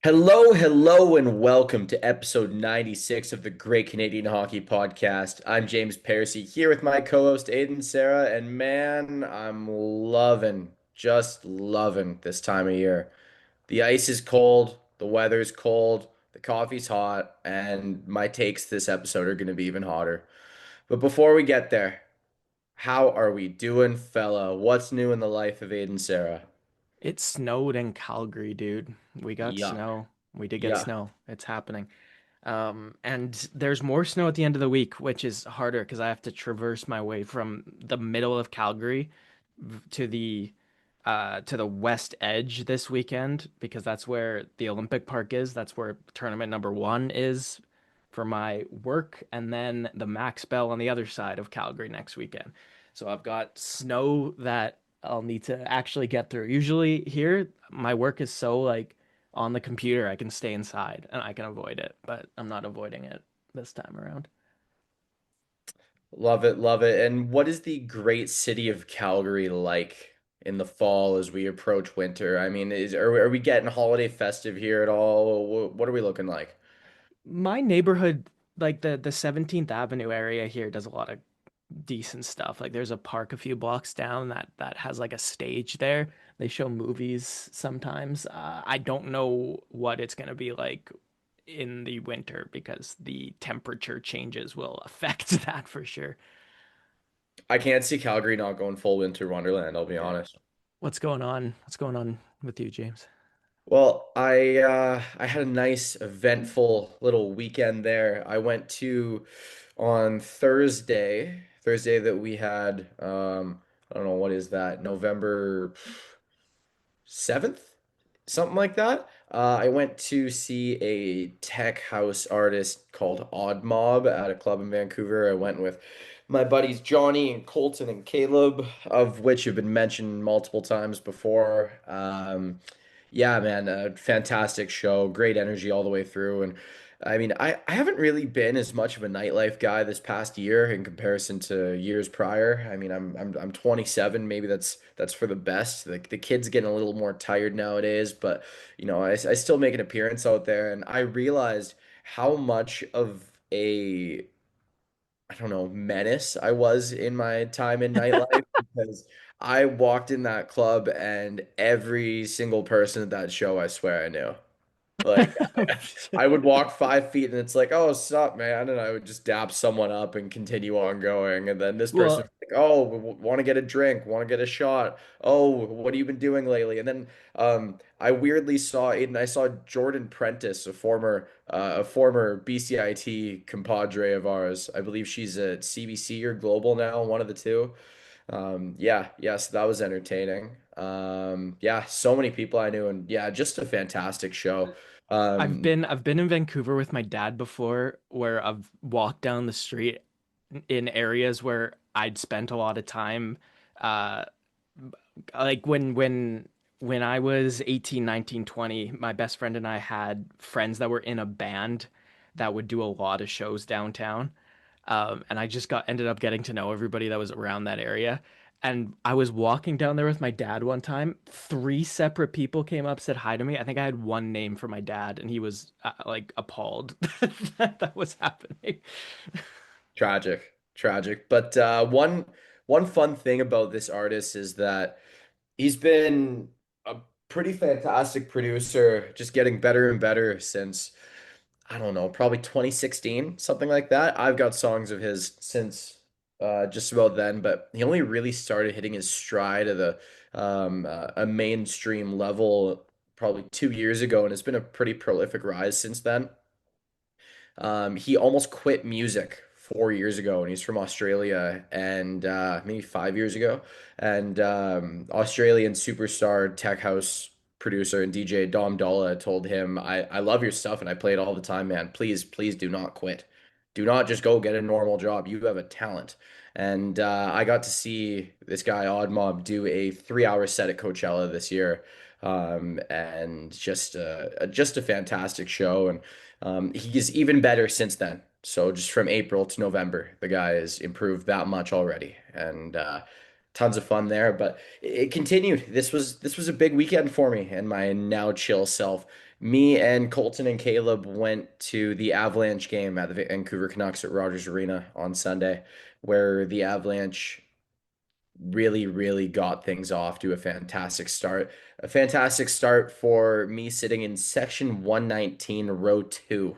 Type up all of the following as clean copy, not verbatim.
Hello, hello, and welcome to episode 96 of the Great Canadian Hockey Podcast. I'm James Parisi here with my co-host Aiden Sarah, and man, I'm just loving this time of year. The ice is cold, the weather's cold, the coffee's hot, and my takes this episode are going to be even hotter. But before we get there, how are we doing, fella? What's new in the life of Aiden Sarah? It snowed in Calgary, dude. We got Yuck. snow. We did get Yuck. snow. It's happening. And there's more snow at the end of the week, which is harder because I have to traverse my way from the middle of Calgary to the west edge this weekend because that's where the Olympic Park is. That's where tournament number one is for my work, and then the Max Bell on the other side of Calgary next weekend. So I've got snow that I'll need to actually get through. Usually here, my work is so like on the computer, I can stay inside and I can avoid it, but I'm not avoiding it this time around. Love it, love it. And what is the great city of Calgary like in the fall as we approach winter? I mean, are we getting holiday festive here at all? What are we looking like? My neighborhood, like the 17th Avenue area here, does a lot of decent stuff. Like there's a park a few blocks down that has like a stage there. They show movies sometimes. I don't know what it's gonna be like in the winter because the temperature changes will affect that for sure. I can't see Calgary not going full winter wonderland, I'll be Yeah. honest. What's going on? What's going on with you, James? Well, I had a nice eventful little weekend there. I went to on Thursday that we had I don't know what is that, November 7th, something like that. I went to see a tech house artist called Odd Mob at a club in Vancouver. I went with my buddies Johnny and Colton and Caleb, of which have been mentioned multiple times before. Yeah, man, a fantastic show, great energy all the way through. And I mean, I haven't really been as much of a nightlife guy this past year in comparison to years prior. I mean, I'm 27, maybe that's for the best. The kid's getting a little more tired nowadays, but I still make an appearance out there, and I realized how much of a I don't know, menace I was in my time in nightlife because I walked in that club and every single person at that show, I swear I knew. Like I would walk 5 feet and it's like, oh, sup, man? And I would just dap someone up and continue on going. And then this person Well, was like, oh, want to get a drink, want to get a shot. Oh, what have you been doing lately? And then I weirdly saw Aiden, I saw Jordan Prentice, a former BCIT compadre of ours. I believe she's at CBC or Global now, one of the two. Yeah, yes, that was entertaining. Yeah, so many people I knew, and yeah, just a fantastic show. I've Um, been I've been in Vancouver with my dad before where I've walked down the street in areas where I'd spent a lot of time uh like when I was 18, 19, 20, my best friend and I had friends that were in a band that would do a lot of shows downtown. And I just got ended up getting to know everybody that was around that area. And I was walking down there with my dad one time. Three separate people came up, said hi to me. I think I had one name for my dad, and he was like appalled that that was happening. Tragic, tragic. But one fun thing about this artist is that he's been a pretty fantastic producer, just getting better and better since I don't know, probably 2016, something like that. I've got songs of his since just about then, but he only really started hitting his stride at a mainstream level probably 2 years ago, and it's been a pretty prolific rise since then. He almost quit music 4 years ago, and he's from Australia, and maybe 5 years ago. And Australian superstar tech house producer and DJ Dom Dolla told him, I love your stuff and I play it all the time, man. Please, please do not quit. Do not just go get a normal job. You have a talent." And I got to see this guy Odd Mob do a 3 hour set at Coachella this year, and just a fantastic show. And he's even better since then. So just from April to November, the guy has improved that much already, and tons of fun there. But it continued. This was a big weekend for me and my now chill self. Me and Colton and Caleb went to the Avalanche game at the Vancouver Canucks at Rogers Arena on Sunday, where the Avalanche really, really got things off to a fantastic start. A fantastic start for me sitting in section 119, row two.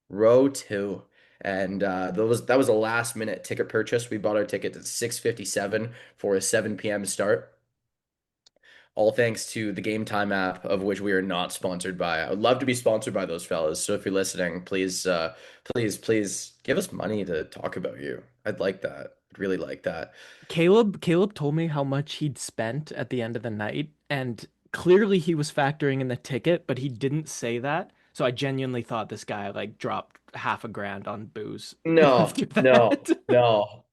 Row two. And that was a last minute ticket purchase. We bought our ticket at 6:57 for a 7 p.m. start. All thanks to the Game Time app, of which we are not sponsored by. I would love to be sponsored by those fellas. So if you're listening, please give us money to talk about you. I'd like that. I'd really like that. Caleb told me how much he'd spent at the end of the night, and clearly he was factoring in the ticket, but he didn't say that. So I genuinely thought this guy like dropped half a grand on booze No, after no, that. no.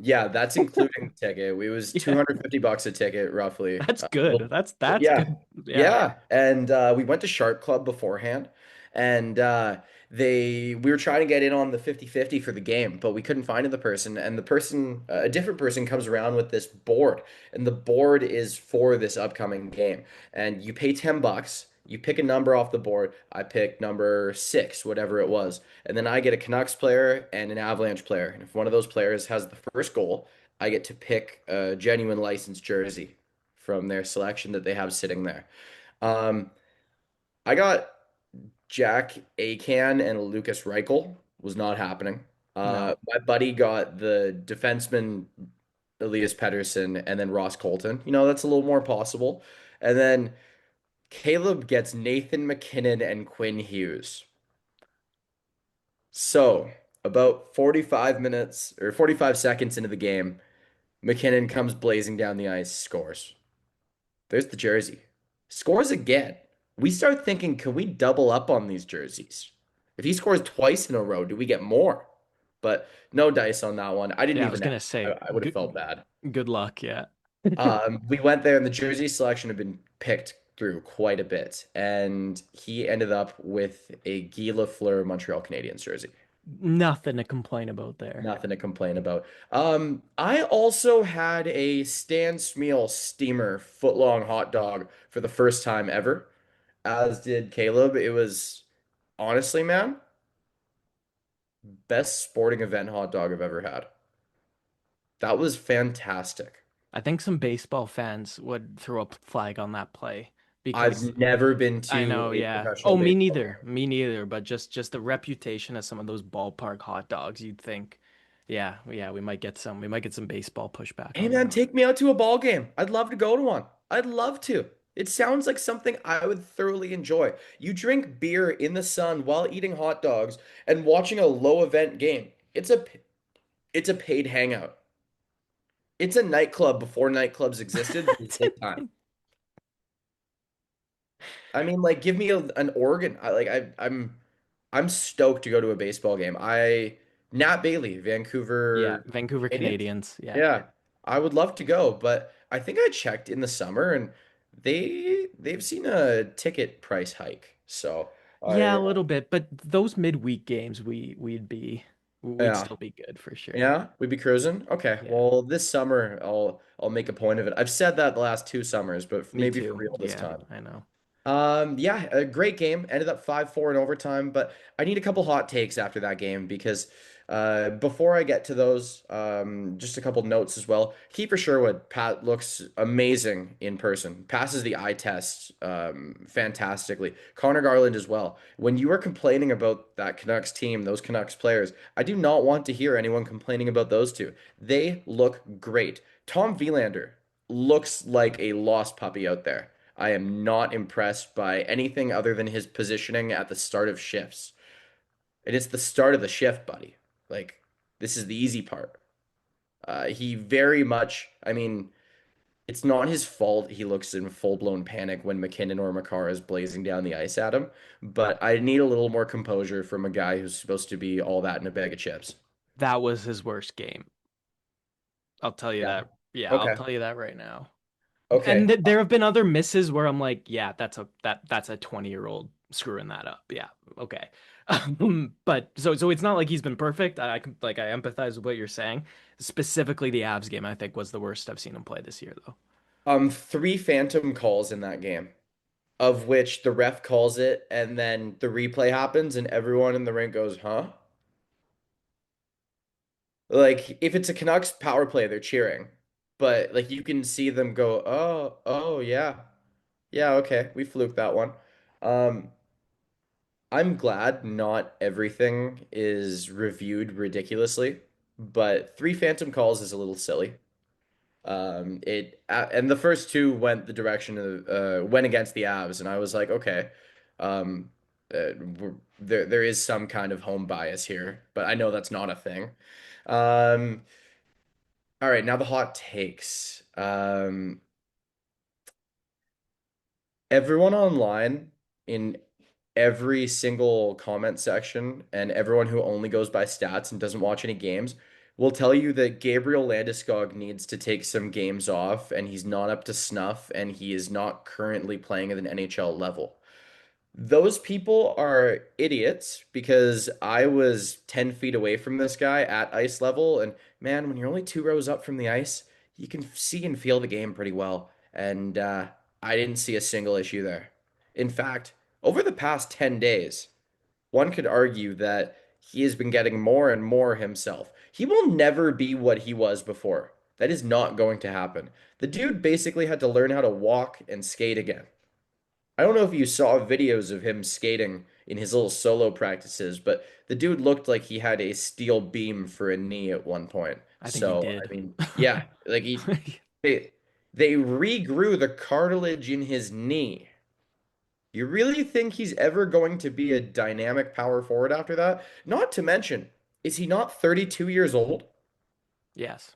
Yeah, that's including the ticket. It was Yeah, 250 bucks a ticket, roughly. that's good. That's Yeah, good. Yeah. yeah. And we went to Shark Club beforehand, and we were trying to get in on the 50-50 for the game, but we couldn't find the person. And the person, a different person, comes around with this board, and the board is for this upcoming game. And you pay $10. You pick a number off the board. I picked number six, whatever it was. And then I get a Canucks player and an Avalanche player. And if one of those players has the first goal, I get to pick a genuine licensed jersey from their selection that they have sitting there. Um, I got Jack Acan and Lucas Reichel. Was not happening. No. My buddy got the defenseman Elias Pettersson and then Ross Colton. That's a little more possible. And then Caleb gets Nathan McKinnon and Quinn Hughes. So, about 45 minutes or 45 seconds into the game, McKinnon comes blazing down the ice, scores. There's the jersey. Scores again. We start thinking, can we double up on these jerseys? If he scores twice in a row, do we get more? But no dice on that one. I didn't Yeah, I was even gonna ask. I, say I would have felt good bad. good luck, yeah. We went there, and the jersey selection had been picked through quite a bit, and he ended up with a Guy Lafleur Montreal Canadiens jersey. Nothing to complain about there. Nothing to complain about. I also had a Stan Smeel steamer footlong hot dog for the first time ever, as did Caleb. It was honestly, man, best sporting event hot dog I've ever had. That was fantastic. I think some baseball fans would throw a flag on that play because I've never been I to know, a yeah. professional Oh, me baseball neither. game. Me neither. But just the reputation of some of those ballpark hot dogs, you'd think, yeah, we might get some baseball pushback Hey on man, that one. take me out to a ball game. I'd love to go to one. I'd love to. It sounds like something I would thoroughly enjoy. You drink beer in the sun while eating hot dogs and watching a low event game. It's a paid hangout. It's a nightclub before nightclubs existed, but it's daytime. I mean, like, give me an organ. I'm stoked to go to a baseball game. Nat Bailey, Yeah, Vancouver Vancouver Canadians. Canadians. Yeah. Yeah, I would love to go, but I think I checked in the summer and they've seen a ticket price hike. So Yeah, I a little bit, but those midweek games we'd yeah still be good for sure. yeah we'd be cruising. Okay, Yeah. well this summer I'll make a point of it. I've said that the last 2 summers, but Me maybe for too. real this Yeah, time. I know. Yeah, a great game. Ended up 5-4 in overtime, but I need a couple hot takes after that game because before I get to those, just a couple notes as well. Kiefer Sherwood, Pat looks amazing in person. Passes the eye test fantastically. Connor Garland as well. When you are complaining about that Canucks team, those Canucks players, I do not want to hear anyone complaining about those two. They look great. Tom Wielander looks like a lost puppy out there. I am not impressed by anything other than his positioning at the start of shifts. And it's the start of the shift, buddy. Like, this is the easy part. He very much, I mean, it's not his fault he looks in full-blown panic when McKinnon or Makar is blazing down the ice at him, but I need a little more composure from a guy who's supposed to be all that in a bag of chips. That was his worst game. I'll tell you Yeah. that. Yeah, I'll Okay. tell you that right now. And Okay. there have been other misses where I'm like, yeah, that's a 20-year-old screwing that up. Yeah, okay. But so it's not like he's been perfect. I empathize with what you're saying. Specifically, the Avs game, I think, was the worst I've seen him play this year, though. Three phantom calls in that game. of which the ref calls it, and then the replay happens, and everyone in the rink goes, "Huh?" Like if it's a Canucks power play, they're cheering, but like you can see them go, "Oh, oh yeah, yeah, okay, we fluked that one." Um, I'm glad not everything is reviewed ridiculously, but three phantom calls is a little silly. And the first two went the direction of went against the Avs, and I was like, okay, um, there is some kind of home bias here, but I know that's not a thing. Um, all right, now the hot takes. Everyone online in every single comment section and everyone who only goes by stats and doesn't watch any games will tell you that Gabriel Landeskog needs to take some games off and he's not up to snuff and he is not currently playing at an NHL level. Those people are idiots because I was 10 feet away from this guy at ice level. And man, when you're only two rows up from the ice, you can see and feel the game pretty well. And I didn't see a single issue there. In fact, over the past 10 days, one could argue that he has been getting more and more himself. He will never be what he was before. That is not going to happen. The dude basically had to learn how to walk and skate again. I don't know if you saw videos of him skating in his little solo practices, but the dude looked like he had a steel beam for a knee at one point. I think he So, did. I mean, yeah, like they, they regrew the cartilage in his knee. You really think he's ever going to be a dynamic power forward after that? Not to mention, is he not 32 years old? Yes.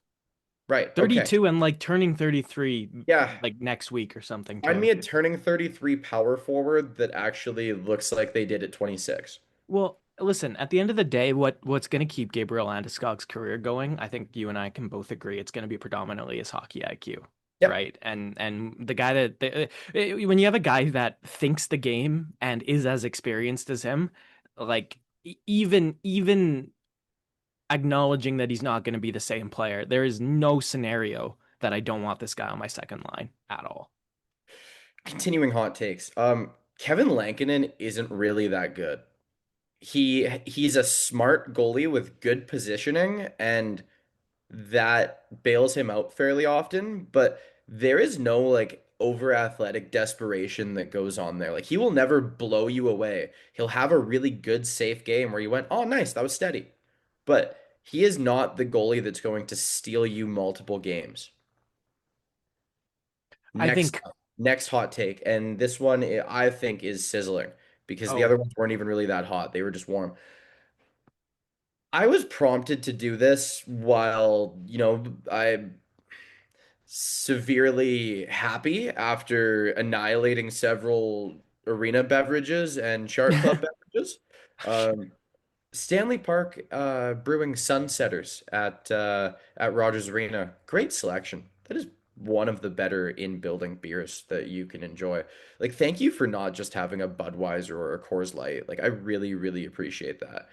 Right, okay. 32 and like turning 33 Yeah, like next week or something find too. me a turning 33 power forward that actually looks like they did at 26. Well, listen, at the end of the day, what's going to keep Gabriel Landeskog's career going? I think you and I can both agree it's going to be predominantly his hockey IQ, Yep. right? And the guy when you have a guy that thinks the game and is as experienced as him, like even acknowledging that he's not going to be the same player, there is no scenario that I don't want this guy on my second line at all. Continuing hot takes. Kevin Lankinen isn't really that good. He's a smart goalie with good positioning, and that bails him out fairly often, but there is no like over athletic desperation that goes on there. Like he will never blow you away. He'll have a really good safe game where you went, "Oh, nice, that was steady." But he is not the goalie that's going to steal you multiple games. I Next think, next hot take, and this one I think is sizzling because the oh, other ones weren't even really that hot. They were just warm. I was prompted to do this while, I'm severely happy after annihilating several arena beverages and chart club beverages. Um, Stanley Park Brewing Sunsetters at Rogers Arena. Great selection. That is one of the better in-building beers that you can enjoy. Like, thank you for not just having a Budweiser or a Coors Light. Like, I really, really appreciate that.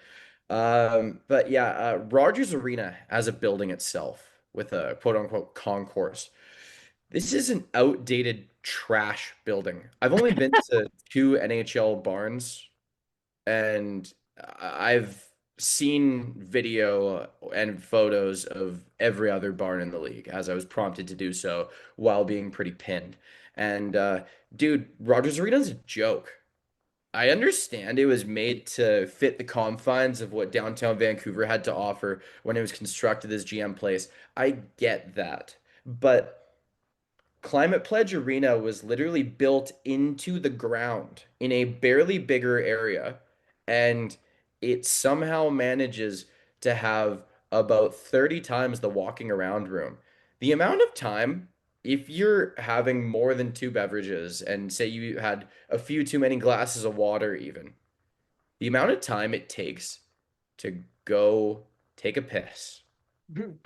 But yeah, Rogers Arena as a building itself with a quote unquote concourse. This is an outdated trash building. I've only been to two NHL barns and I've seen video and photos of every other barn in the league as I was prompted to do so while being pretty pinned. And dude, Rogers Arena is a joke. I understand it was made to fit the confines of what downtown Vancouver had to offer when it was constructed as GM Place. I get that. But Climate Pledge Arena was literally built into the ground in a barely bigger area, and it somehow manages to have about 30 times the walking around room. The amount of time, if you're having more than two beverages and say you had a few too many glasses of water, even, the amount of time it takes to go take a piss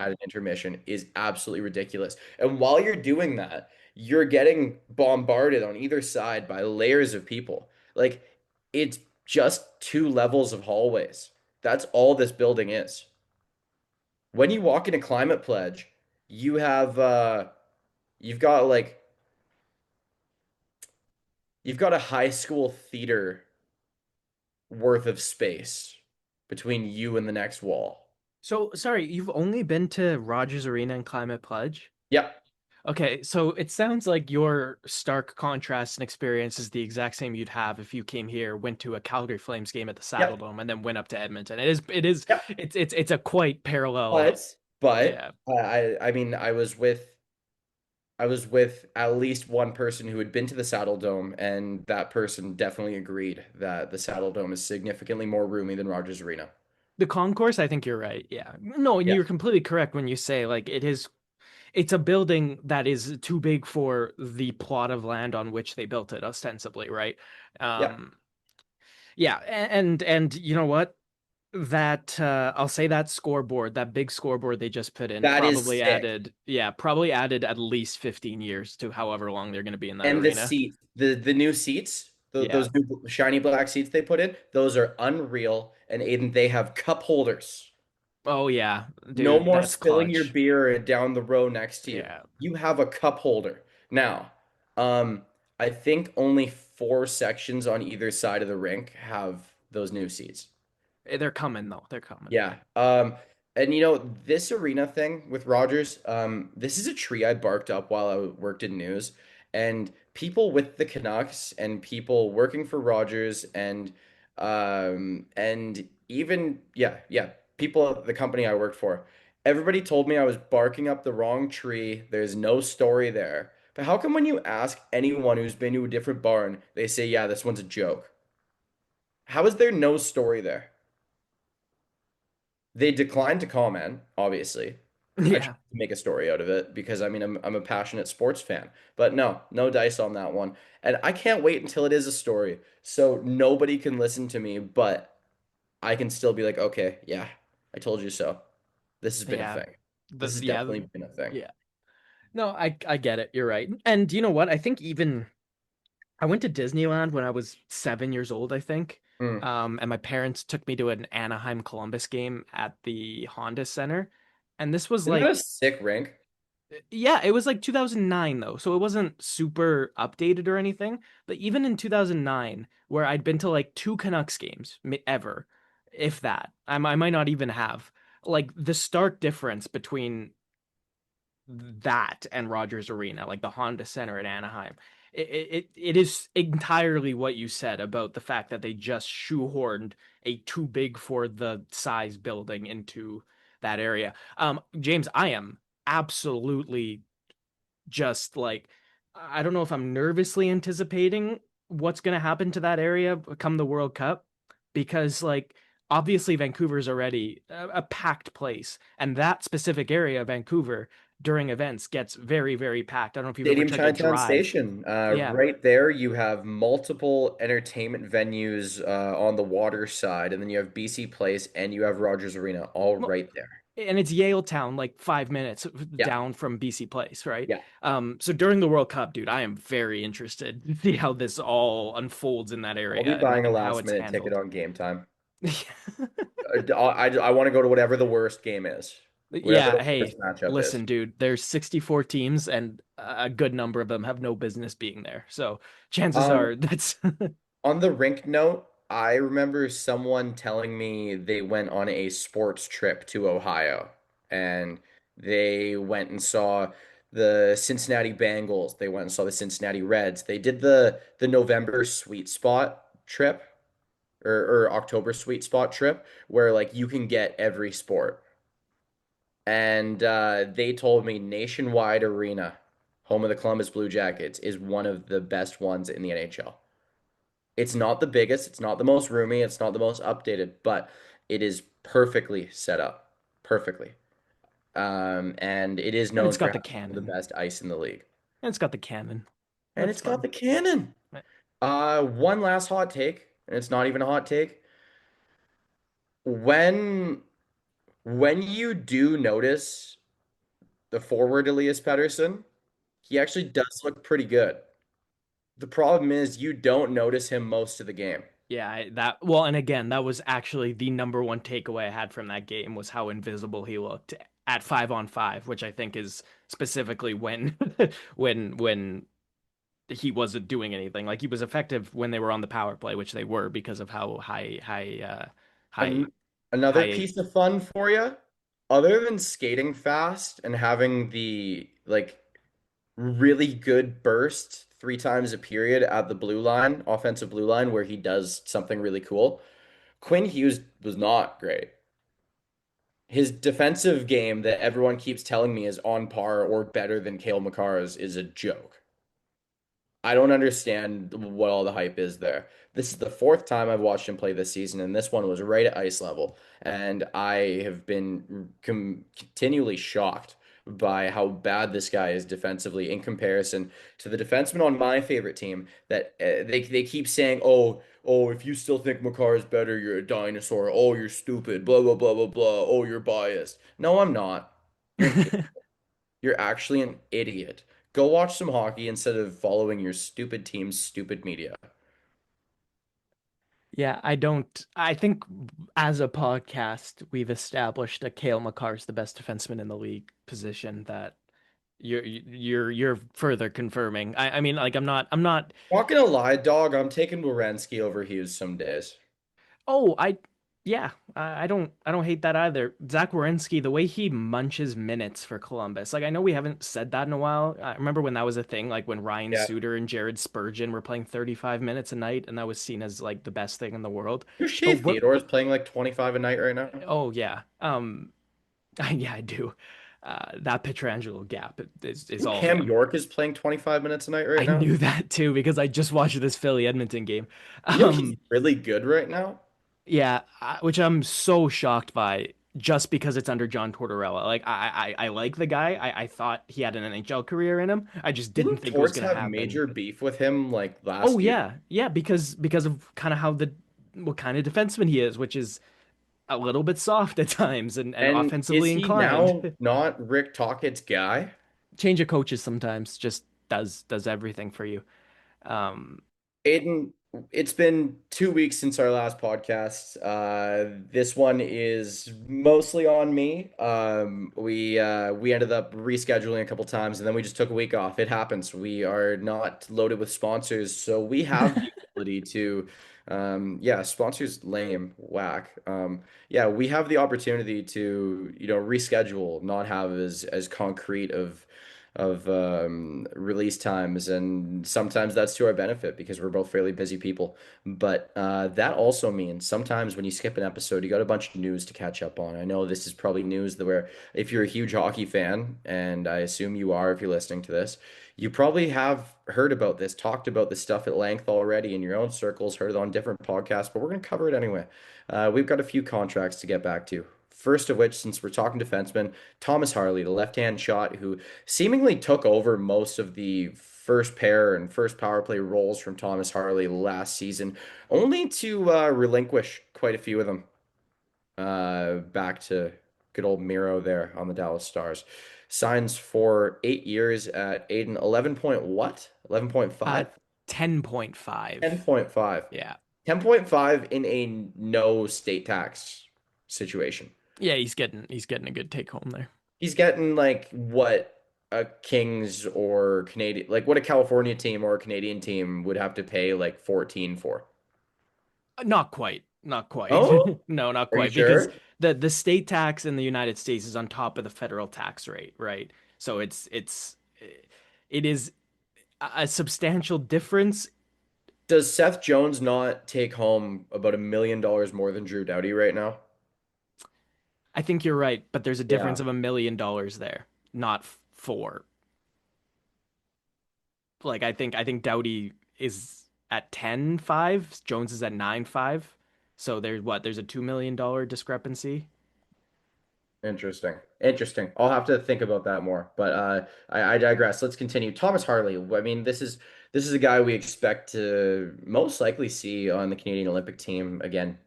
at an intermission is absolutely ridiculous. And while you're doing that, you're getting bombarded on either side by layers of people. Like it's just two levels of hallways. That's all this building is. When you walk into Climate Pledge, you have you've got like you've got a high school theater worth of space between you and the next wall. So, sorry, you've only been to Rogers Arena and Climate Pledge? Yep, Okay, so it sounds like your stark contrast and experience is the exact same you'd have if you came here, went to a Calgary Flames game at the Saddle yep, Dome, and then went up to Edmonton. It is, yep. it's a quite parallel. But Yeah, I mean, I was with at least one person who had been to the Saddle Dome, and that person definitely agreed that the Saddle Dome is significantly more roomy than Rogers Arena. the concourse. I think you're right. Yeah, no, and Yeah, you're completely correct when you say like it is. It's a building that is too big for the plot of land on which they built it, ostensibly, right? yeah. Um, yeah, and you know what? That I'll say that scoreboard, that big scoreboard they just put in, That is sick. probably added at least 15 years to however long they're going to be in that And the arena. seats, the new seats, Yeah. those new shiny black seats they put in, those are unreal. And Aiden, they have cup holders. Oh yeah, No dude, more that's spilling your clutch. beer down the row next to you. Yeah. You have a cup holder. Now, um, I think only four sections on either side of the rink have those new seats. They're coming though. They're coming. Yeah. And this arena thing with Rogers, this is a tree I barked up while I worked in news. And people with the Canucks and people working for Rogers and even people at the company I worked for, everybody told me I was barking up the wrong tree. There's no story there. But how come when you ask anyone who's been to a different barn, they say, yeah, this one's a joke? How is there no story there? They declined to comment, obviously. I tried Yeah. to make a story out of it because I mean I'm a passionate sports fan. But no, no dice on that one. And I can't wait until it is a story. So nobody can listen to me, but I can still be like, okay, yeah, I told you so. This has been a Yeah. thing. This has Yeah. definitely been a thing. Yeah. No, I get it. You're right. And you know what? I think even I went to Disneyland when I was 7 years old, I think. Mm. And my parents took me to an Anaheim Columbus game at the Honda Center. And this was Isn't that a like, sick rink? yeah, it was like 2009 though. So it wasn't super updated or anything. But even in 2009, where I'd been to like two Canucks games ever, if that, I might not even have, like the stark difference between that and Rogers Arena, like the Honda Center at Anaheim. It is entirely what you said about the fact that they just shoehorned a too big for the size building into that area. James, I am absolutely just like I don't know if I'm nervously anticipating what's going to happen to that area come the World Cup because like obviously Vancouver's already a packed place and that specific area of Vancouver during events gets very packed. I don't know if you've ever Stadium tried to Chinatown drive. Station. Yeah. Right there, you have multiple entertainment venues on the water side, and then you have BC Place and you have Rogers Arena all Well, right there. and it's Yale Town, like 5 minutes Yeah, down from BC Place, right? yeah. So during the World Cup, dude, I am very interested to see how this all unfolds in that I'll be area buying a and how last it's minute ticket handled. on game time. I want to go to whatever the worst game is, whatever Yeah, the hey, worst matchup is. listen, dude, there's 64 teams and a good number of them have no business being there. So chances Um, are that's on the rink note, I remember someone telling me they went on a sports trip to Ohio and they went and saw the Cincinnati Bengals. They went and saw the Cincinnati Reds. They did the November sweet spot trip or October sweet spot trip where like you can get every sport. And they told me Nationwide Arena, home of the Columbus Blue Jackets, is one of the best ones in the NHL. It's not the biggest, it's not the most roomy, it's not the most updated, but it is perfectly set up. Perfectly. And it is and known it's for got the having some of the cannon. best ice in the league. And it's got the cannon. And That's it's got fun. the cannon. One last hot take, and it's not even a hot take. When when you do notice the forward Elias Pettersson, he actually does look pretty good. The problem is you don't notice him most of the game. Yeah, that well, and again, that was actually the number one takeaway I had from that game was how invisible he looked at 5-on-5, which I think is specifically when when he wasn't doing anything. Like he was effective when they were on the power play, which they were because of how high An Another high. piece of fun for you, other than skating fast and having the like really good burst 3 times a period at the blue line, offensive blue line, where he does something really cool. Quinn Hughes was not great. His defensive game that everyone keeps telling me is on par or better than Cale Makar's is a joke. I don't understand what all the hype is there. This is the fourth time I've watched him play this season, and this one was right at ice level. And I have been continually shocked by how bad this guy is defensively in comparison to the defenseman on my favorite team. That they keep saying, "Oh, if you still think Makar is better, you're a dinosaur. Oh, you're stupid. Blah blah blah blah blah. Oh, you're biased." No, I'm not. You're an You're actually an idiot. Go watch some hockey instead of following your stupid team's stupid media. Yeah, I don't. I think as a podcast, we've established that Cale Makar's the best defenseman in the league position that you're further confirming. I mean, like I'm not. Not gonna lie, dog, I'm taking Werenski over Hughes some days. Oh, yeah, I don't hate that either. Zach Werenski, the way he munches minutes for Columbus. Like I know we haven't said that in a while. I remember when that was a thing, like when Ryan Yeah. Suter and Jared Spurgeon were playing 35 minutes a night, and that was seen as like the best thing in the world. Your But Shea we're Theodore is playing like 25 a night right now. oh yeah. Yeah, I do. That Petrangelo gap is You know all Cam him. York is playing 25 minutes a night right I now. knew that too because I just watched this Philly Edmonton game. You know he's Um, really good right now. yeah, which I'm so shocked by just because it's under John Tortorella. Like I like the guy. I thought he had an NHL career in him. I just didn't Didn't think it was Torts gonna have happen. major beef with him like Oh last year? yeah, yeah, because of kind of how the what kind of defenseman he is, which is a little bit soft at times and And is offensively he inclined. now not Rick Tocchet's guy? Change of coaches sometimes just does everything for you. Um, Aiden, it's been 2 weeks since our last podcast. This one is mostly on me. We ended up rescheduling a couple times, and then we just took a week off. It happens. We are not loaded with sponsors, so we have the ability to, yeah, sponsors lame, whack. Yeah, we have the opportunity to, reschedule, not have as concrete of release times, and sometimes that's to our benefit because we're both fairly busy people. But that also means sometimes when you skip an episode, you got a bunch of news to catch up on. I know this is probably news that where if you're a huge hockey fan, and I assume you are if you're listening to this, you probably have heard about this, talked about this stuff at length already in your own circles, heard it on different podcasts, but we're going to cover it anyway. We've got a few contracts to get back to. First of which, since we're talking defensemen, Thomas Harley, the left-hand shot who seemingly took over most of the first pair and first power play roles from Thomas Harley last season, only to relinquish quite a few of them back to good old Miro there on the Dallas Stars. Signs for 8 years at Aiden 11 point what? uh 11.5? 10.5. 10.5. Yeah. 10.5 in a no state tax situation. Yeah, he's getting a good take home there. He's getting like what a Kings or Canadian, like what a California team or a Canadian team would have to pay like 14 for. Not quite. Not quite. Oh, No, not are you quite because sure? the state tax in the United States is on top of the federal tax rate, right? So it is a substantial difference. Does Seth Jones not take home about $1 million more than Drew Doughty right now? I think you're right, but there's a difference Yeah, of $1 million there, not four. Like I think Doughty is at 10.5, Jones is at 9.5. So there's a $2 million discrepancy. interesting. Interesting. I'll have to think about that more. But I digress. Let's continue. Thomas Harley. I mean, this is a guy we expect to most likely see on the Canadian Olympic team again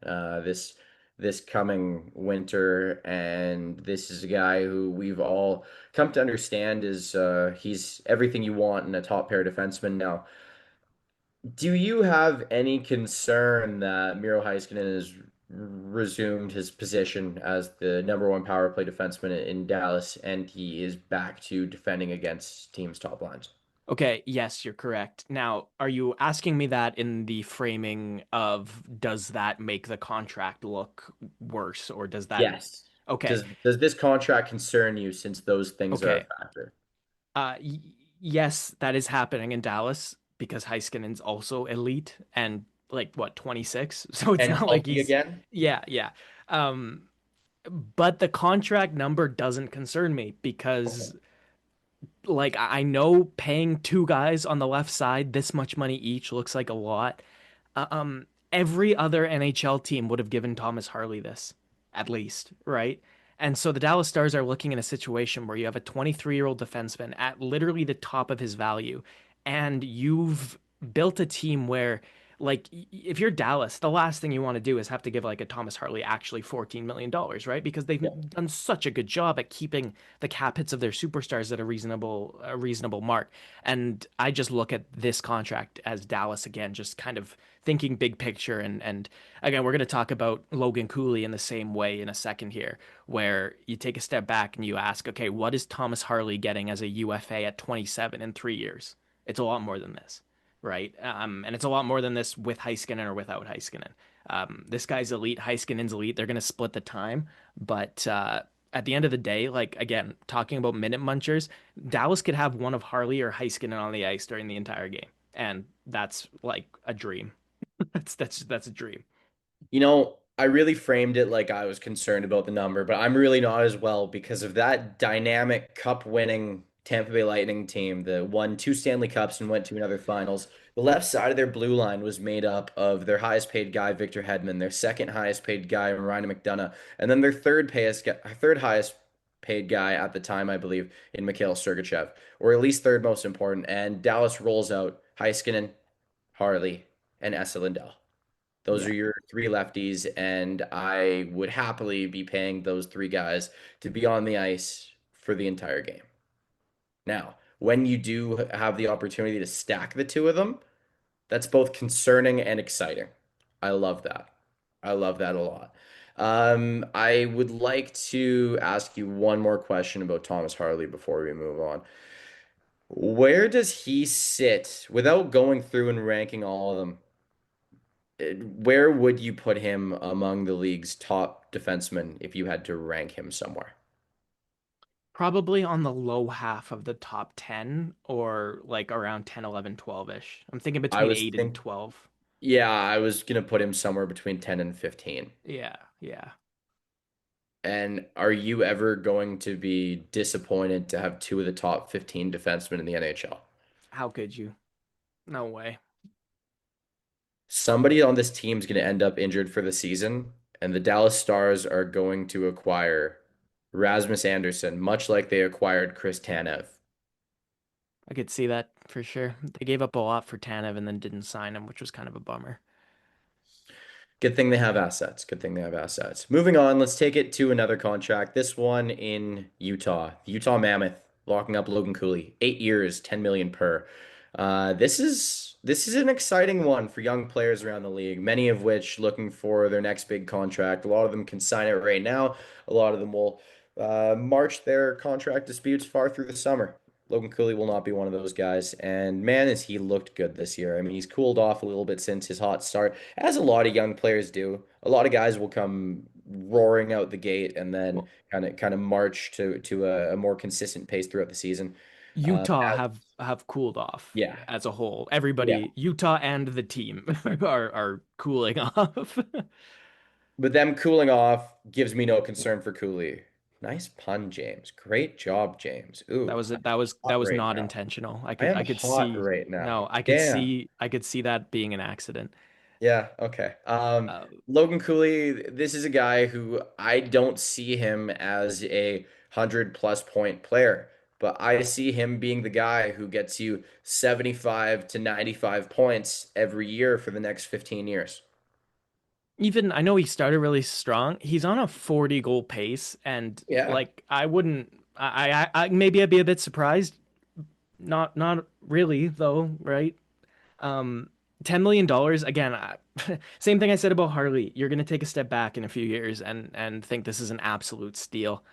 this coming winter, and this is a guy who we've all come to understand is he's everything you want in a top pair defenseman now. Do you have any concern that Miro Heiskanen has resumed his position as the number one power play defenseman in Dallas and he is back to defending against teams' top lines? Okay, yes, you're correct. Now, are you asking me that in the framing of does that make the contract look worse, or does that? Yes. Okay, Does this contract concern you since those things are a okay. factor? Y yes, that is happening in Dallas because Heiskanen's also elite and like what, 26? So it's And not like healthy he's, again? yeah, yeah. Um, but the contract number doesn't concern me Okay. because like I know paying two guys on the left side this much money each looks like a lot. Every other NHL team would have given Thomas Harley this, at least, right? And so the Dallas Stars are looking in a situation where you have a 23-year-old defenseman at literally the top of his value, and you've built a team where, like, if you're Dallas, the last thing you want to do is have to give like a Thomas Harley actually $14 million, right? Because Yeah. they've done such a good job at keeping the cap hits of their superstars at a reasonable mark. And I just look at this contract as Dallas again, just kind of thinking big picture. And again, we're going to talk about Logan Cooley in the same way in a second here, where you take a step back and you ask, okay, what is Thomas Harley getting as a UFA at 27 in 3 years? It's a lot more than this, right? And it's a lot more than this with Heiskanen or without Heiskanen. This guy's elite, Heiskanen's elite. They're going to split the time, but at the end of the day, like again, talking about minute munchers, Dallas could have one of Harley or Heiskanen on the ice during the entire game, and that's like a dream. That's a dream. I really framed it like I was concerned about the number, but I'm really not as well because of that dynamic cup winning Tampa Bay Lightning team that won two Stanley Cups and went to another finals. The left side of their blue line was made up of their highest paid guy, Victor Hedman, their second highest paid guy, Ryan McDonough, and then their third highest paid guy at the time, I believe, in Mikhail Sergachev, or at least third most important. And Dallas rolls out Heiskanen, Harley, and Esa Lindell. Those Yeah. are your three lefties, and I would happily be paying those three guys to be on the ice for the entire game. Now, when you do have the opportunity to stack the two of them, that's both concerning and exciting. I love that. I love that a lot. I would like to ask you one more question about Thomas Harley before we move on. Where does he sit without going through and ranking all of them? Where would you put him among the league's top defensemen if you had to rank him somewhere? Probably on the low half of the top 10 or like around 10, 11, 12-ish. I'm thinking I between was 8 and think 12. Yeah, I was gonna put him somewhere between 10 and 15. Yeah, yeah. And are you ever going to be disappointed to have two of the top 15 defensemen in the NHL? How could you? No way. Somebody on this team is going to end up injured for the season, and the Dallas Stars are going to acquire Rasmus Anderson, much like they acquired Chris Tanev. I could see that for sure. They gave up a lot for Tanev and then didn't sign him, which was kind of a bummer. Good thing they have assets. Good thing they have assets. Moving on, let's take it to another contract. This one in Utah. The Utah Mammoth locking up Logan Cooley. 8 years, 10 million per. This is an exciting one for young players around the league, many of which looking for their next big contract. A lot of them can sign it right now. A lot of them will march their contract disputes far through the summer. Logan Cooley will not be one of those guys. And man, has he looked good this year. I mean, he's cooled off a little bit since his hot start, as a lot of young players do. A lot of guys will come roaring out the gate and then Well, kind of march to a more consistent pace throughout the season. Utah As, have cooled off yeah, as a whole. yeah. Everybody, Utah and the team are cooling off. But them cooling off gives me no concern for Cooley. Nice pun, James. Great job, James. That Ooh, was I'm it. That hot was right not now. intentional. I I could am I could hot see right now. no, Damn. I could see that being an accident. Yeah, okay. Uh, Logan Cooley, this is a guy who I don't see him as a 100+ point player, but I see him being the guy who gets you 75 to 95 points every year for the next 15 years. Even I know he started really strong. He's on a 40 goal pace, and Yeah. like I wouldn't. I maybe I'd be a bit surprised. Not really though, right? Um, $10 million again. Same thing I said about Harley. You're gonna take a step back in a few years and think this is an absolute steal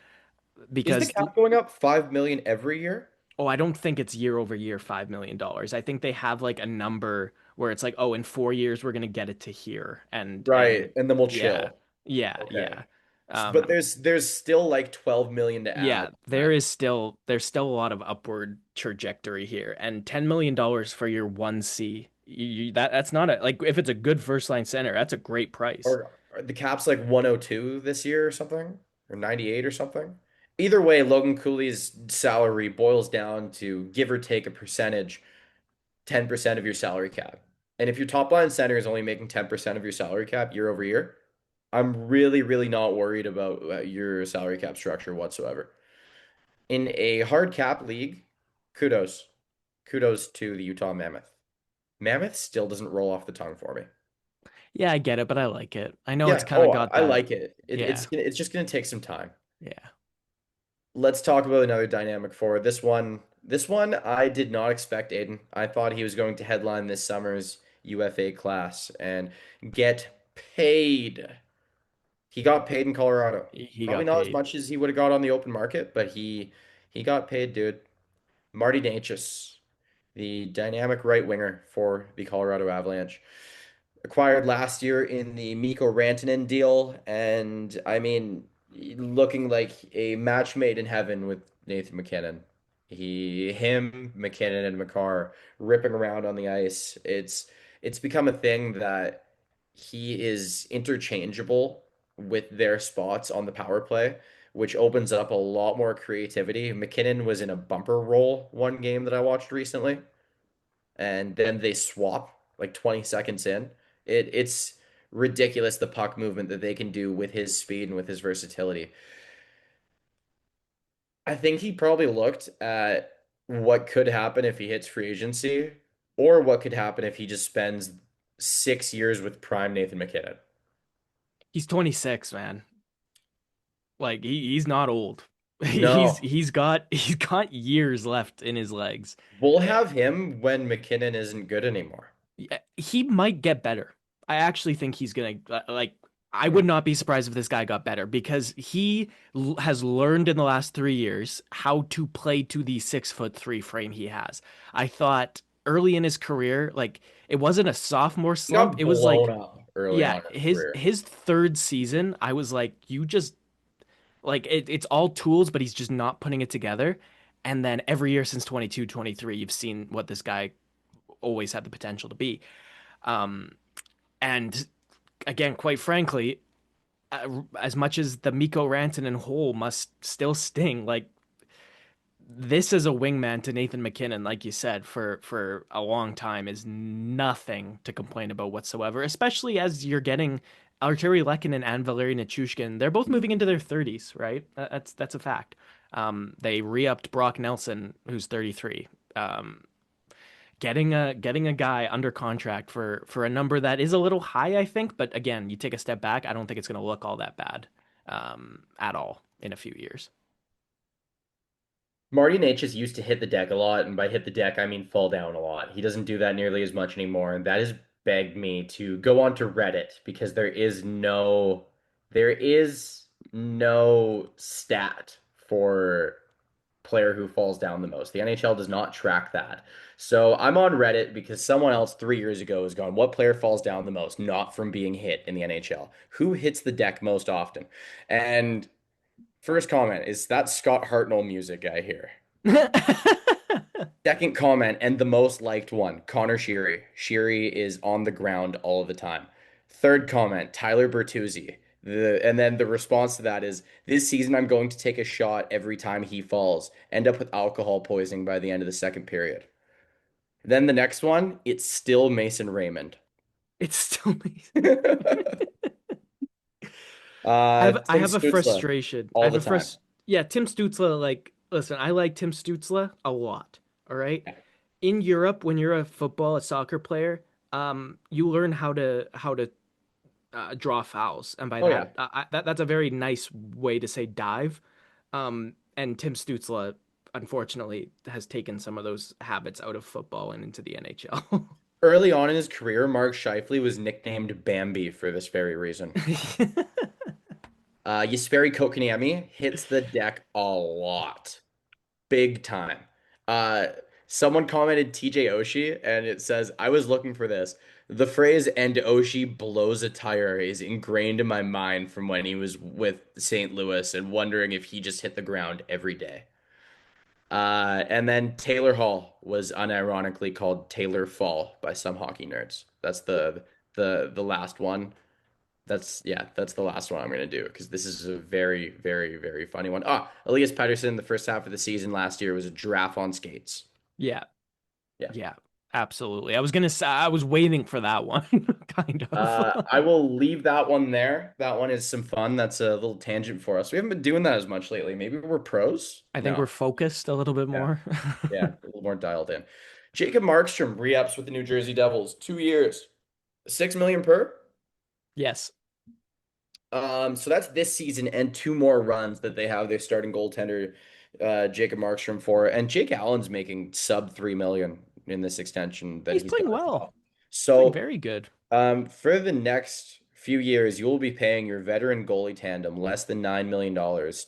Is the because cap going up 5 million every year? Oh, I don't think it's year over year $5 million. I think they have like a number where it's like, oh, in 4 years we're gonna get it to here, and Right, and then we'll yeah, chill. yeah, Okay. yeah. But Um, there's still like 12 million to add yeah, to that. there's still a lot of upward trajectory here, and $10 million for your 1C, that's not a like if it's a good first line center, that's a great price. Or the cap's like 102 this year or something, or 98 or something. Either way, Logan Cooley's salary boils down to give or take a percentage, 10% of your salary cap. And if your top line center is only making 10% of your salary cap year over year, I'm really, really not worried about your salary cap structure whatsoever. In a hard cap league, kudos. Kudos to the Utah Mammoth. Mammoth still doesn't roll off the tongue for me. Yeah, I get it, but I like it. I know it's Yeah, kind of oh, got I that. like it. Yeah, It's just gonna take some time. yeah. Let's talk about another dynamic forward. This one I did not expect Aiden. I thought he was going to headline this summer's UFA class and get paid. He got paid in Colorado. He Probably got not as paid. much as he would have got on the open market, but he got paid, dude. Marty Necas, the dynamic right winger for the Colorado Avalanche, acquired last year in the Mikko Rantanen deal, and I mean, looking like a match made in heaven with Nathan MacKinnon. Him, McKinnon, and McCarr ripping around on the ice. It's become a thing that he is interchangeable with their spots on the power play, which opens up a lot more creativity. McKinnon was in a bumper role one game that I watched recently, and then they swap like 20 seconds in. It's ridiculous the puck movement that they can do with his speed and with his versatility. I think he probably looked at what could happen if he hits free agency or what could happen if he just spends 6 years with prime Nathan MacKinnon. He's 26, man. Like he's not old. No, He's got years left in his legs. we'll Eh, have him when MacKinnon isn't good anymore. yeah, he might get better. I actually think he's gonna like. I Hmm. would not be surprised if this guy got better because has learned in the last 3 years how to play to the 6'3" frame he has. I thought early in his career, like it wasn't a sophomore He slump. got It was blown like, up early yeah, on in his his career. his third season, I was like, you just like it's all tools, but he's just not putting it together. And then every year since 22, 23, you've seen what this guy always had the potential to be. Um, and again, quite frankly, as much as the Mikko Rantanen hole must still sting, like this is a wingman to Nathan MacKinnon, like you said, for a long time is nothing to complain about whatsoever, especially as you're getting Arturi Lehkonen and Valeri Nichushkin. They're both moving into their 30s, right? That's a fact. They re-upped Brock Nelson, who's 33. Um, getting a guy under contract for a number that is a little high, I think, but again, you take a step back, I don't think it's going to look all that bad at all in a few years. Marty Necas used to hit the deck a lot, and by hit the deck, I mean fall down a lot. He doesn't do that nearly as much anymore, and that has begged me to go onto Reddit because there is no stat for player who falls down the most. The NHL does not track that. So I'm on Reddit because someone else 3 years ago has gone, what player falls down the most, not from being hit in the NHL? Who hits the deck most often? And first comment is that Scott Hartnell music I hear. Second comment, and the most liked one, Connor Sheary. Sheary is on the ground all of the time. Third comment, Tyler Bertuzzi. And then the response to that is, this season I'm going to take a shot every time he falls. End up with alcohol poisoning by the end of the second period. Then the next one, it's still Mason Raymond. It's still me. I Tim have a Stützle, frustration. I all have the a time. yeah, Tim Stützle, like listen, I like Tim Stützle a lot. All right. Yeah. In Europe, when you're a soccer player, you learn how to draw fouls, and by Oh yeah. that, that's a very nice way to say dive. And Tim Stützle, unfortunately, has taken some of those habits out of football and into the NHL. Early on in his career, Mark Scheifele was nicknamed Bambi for this very reason. Jesperi Kotkaniemi hits the deck a lot, big time. Uh, Someone commented TJ Oshie, and it says, I was looking for this. The phrase "and Oshie blows a tire" is ingrained in my mind from when he was with St. Louis and wondering if he just hit the ground every day. And then Taylor Hall was unironically called Taylor Fall by some hockey nerds. That's the last one. That's the last one I'm gonna do because this is a very, very, very funny one. Ah, Elias Pettersson, the first half of the season last year was a giraffe on skates. Yeah, Yeah. yeah, absolutely. I was gonna say I was waiting for that one, kind of. I will leave that one there. That one is some fun. That's a little tangent for us. We haven't been doing that as much lately. Maybe we're pros? I think we're No. focused a little bit Yeah. more. Yeah. A little more dialed in. Jacob Markstrom re-ups with the New Jersey Devils. 2 years. 6 million per. Yes. So that's this season and two more runs that they have their starting goaltender, Jacob Markstrom for. And Jake Allen's making sub 3 million in this extension that He's he's got playing as well. well. Playing So very good. For the next few years, you will be paying your veteran goalie tandem less than $9 million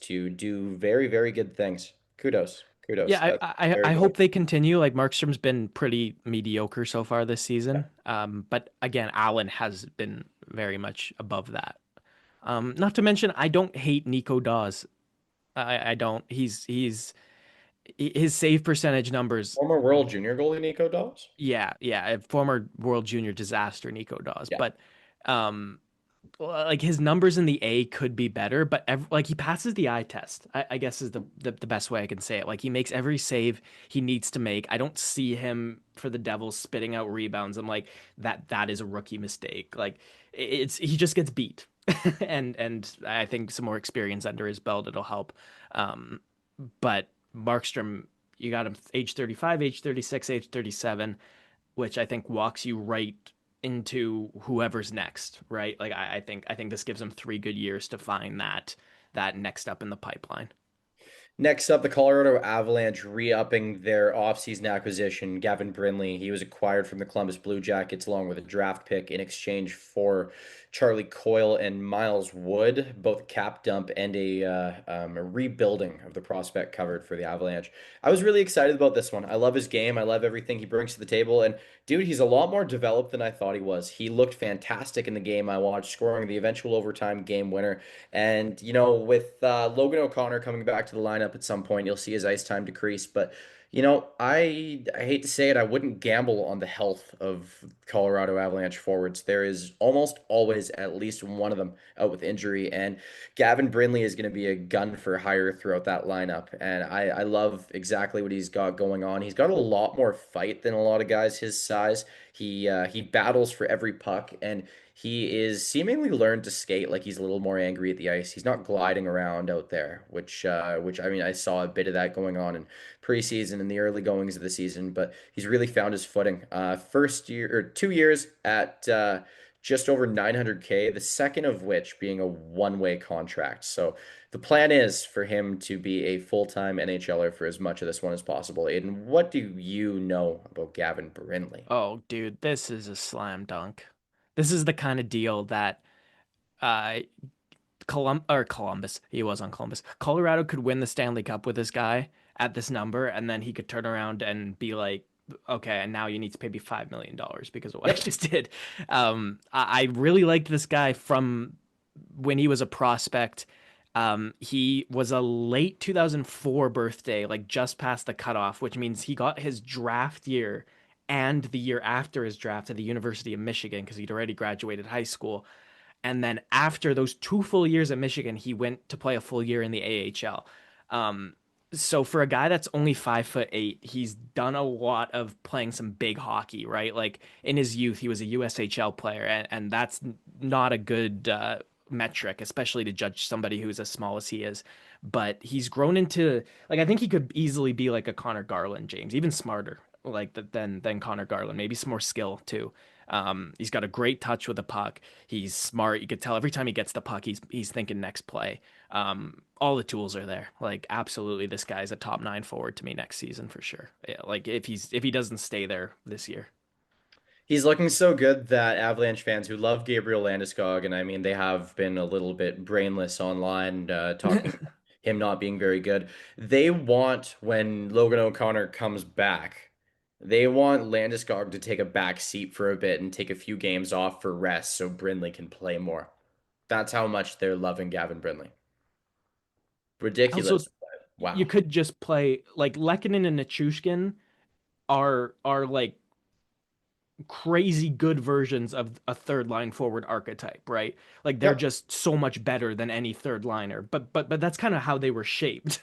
to do very, very good things. Kudos. Kudos. Yeah, That's I very good. hope they continue. Like Markstrom's been pretty mediocre so far this season. But again, Allen has been very much above that. Not to mention, I don't hate Nico Dawes. I don't. His save percentage numbers. Former World Junior goalie Nico Daws? Yeah, yeah, a former World Junior disaster, Nico Dawes. Yeah. But um, like his numbers in the A could be better, but like he passes the eye test. I guess is the best way I can say it. Like he makes every save he needs to make. I don't see him for the Devils spitting out rebounds. I'm like that is a rookie mistake. Like it's he just gets beat, and I think some more experience under his belt it'll help. Um, but Markstrom, you got him age 35, age 36, age 37, which I think walks you right into whoever's next, right? Like I think this gives them 3 good years to find that next up in the pipeline. Next up, the Colorado Avalanche re-upping their offseason acquisition, Gavin Brindley. He was acquired from the Columbus Blue Jackets along with a draft pick in exchange for Charlie Coyle and Miles Wood, both a cap dump and a rebuilding of the prospect covered for the Avalanche. I was really excited about this one. I love his game. I love everything he brings to the table. And dude, he's a lot more developed than I thought he was. He looked fantastic in the game I watched, scoring the eventual overtime game winner. And, with Logan O'Connor coming back to the lineup at some point, you'll see his ice time decrease. But, I hate to say it, I wouldn't gamble on the health of Colorado Avalanche forwards. There is almost always at least one of them out with injury. And Gavin Brindley is going to be a gun for hire throughout that lineup. And I love exactly what he's got going on. He's got a lot more fight than a lot of guys his size. He battles for every puck, and he is seemingly learned to skate like he's a little more angry at the ice. He's not gliding around out there, which I mean I saw a bit of that going on in preseason and the early goings of the season, but he's really found his footing. First year or 2 years at just over 900K, the second of which being a one-way contract. So the plan is for him to be a full-time NHLer for as much of this one as possible. Aiden, what do you know about Gavin Brindley? Oh, dude, this is a slam dunk. This is the kind of deal that uh Columbus, he was on Columbus. Colorado could win the Stanley Cup with this guy at this number, and then he could turn around and be like, okay, and now you need to pay me $5 million because of what I Yep. just did. I really liked this guy from when he was a prospect. He was a late 2004 birthday, like just past the cutoff, which means he got his draft year and the year after his draft at the University of Michigan because he'd already graduated high school. And then after those 2 full years at Michigan, he went to play a full year in the AHL. Um, so for a guy that's only 5'8", he's done a lot of playing some big hockey, right? Like in his youth, he was a USHL player, and that's not a good metric, especially to judge somebody who's as small as he is. But he's grown into like I think he could easily be like a Connor Garland, James, even smarter like than Connor Garland, maybe some more skill too. He's got a great touch with the puck. He's smart. You could tell every time he gets the puck, he's thinking next play. All the tools are there. Like absolutely, this guy's a top nine forward to me next season for sure. Yeah, like if he doesn't stay there this year. He's looking so good that Avalanche fans who love Gabriel Landeskog, and I mean they have been a little bit brainless online, talking him not being very good. They want when Logan O'Connor comes back, they want Landeskog to take a back seat for a bit and take a few games off for rest so Brindley can play more. That's how much they're loving Gavin Brindley. Also, Ridiculous, but you wow. could just play like Lehkonen and Nichushkin are like crazy good versions of a third line forward archetype, right? Like they're Yep. just so much better than any third liner. But that's kind of how they were shaped.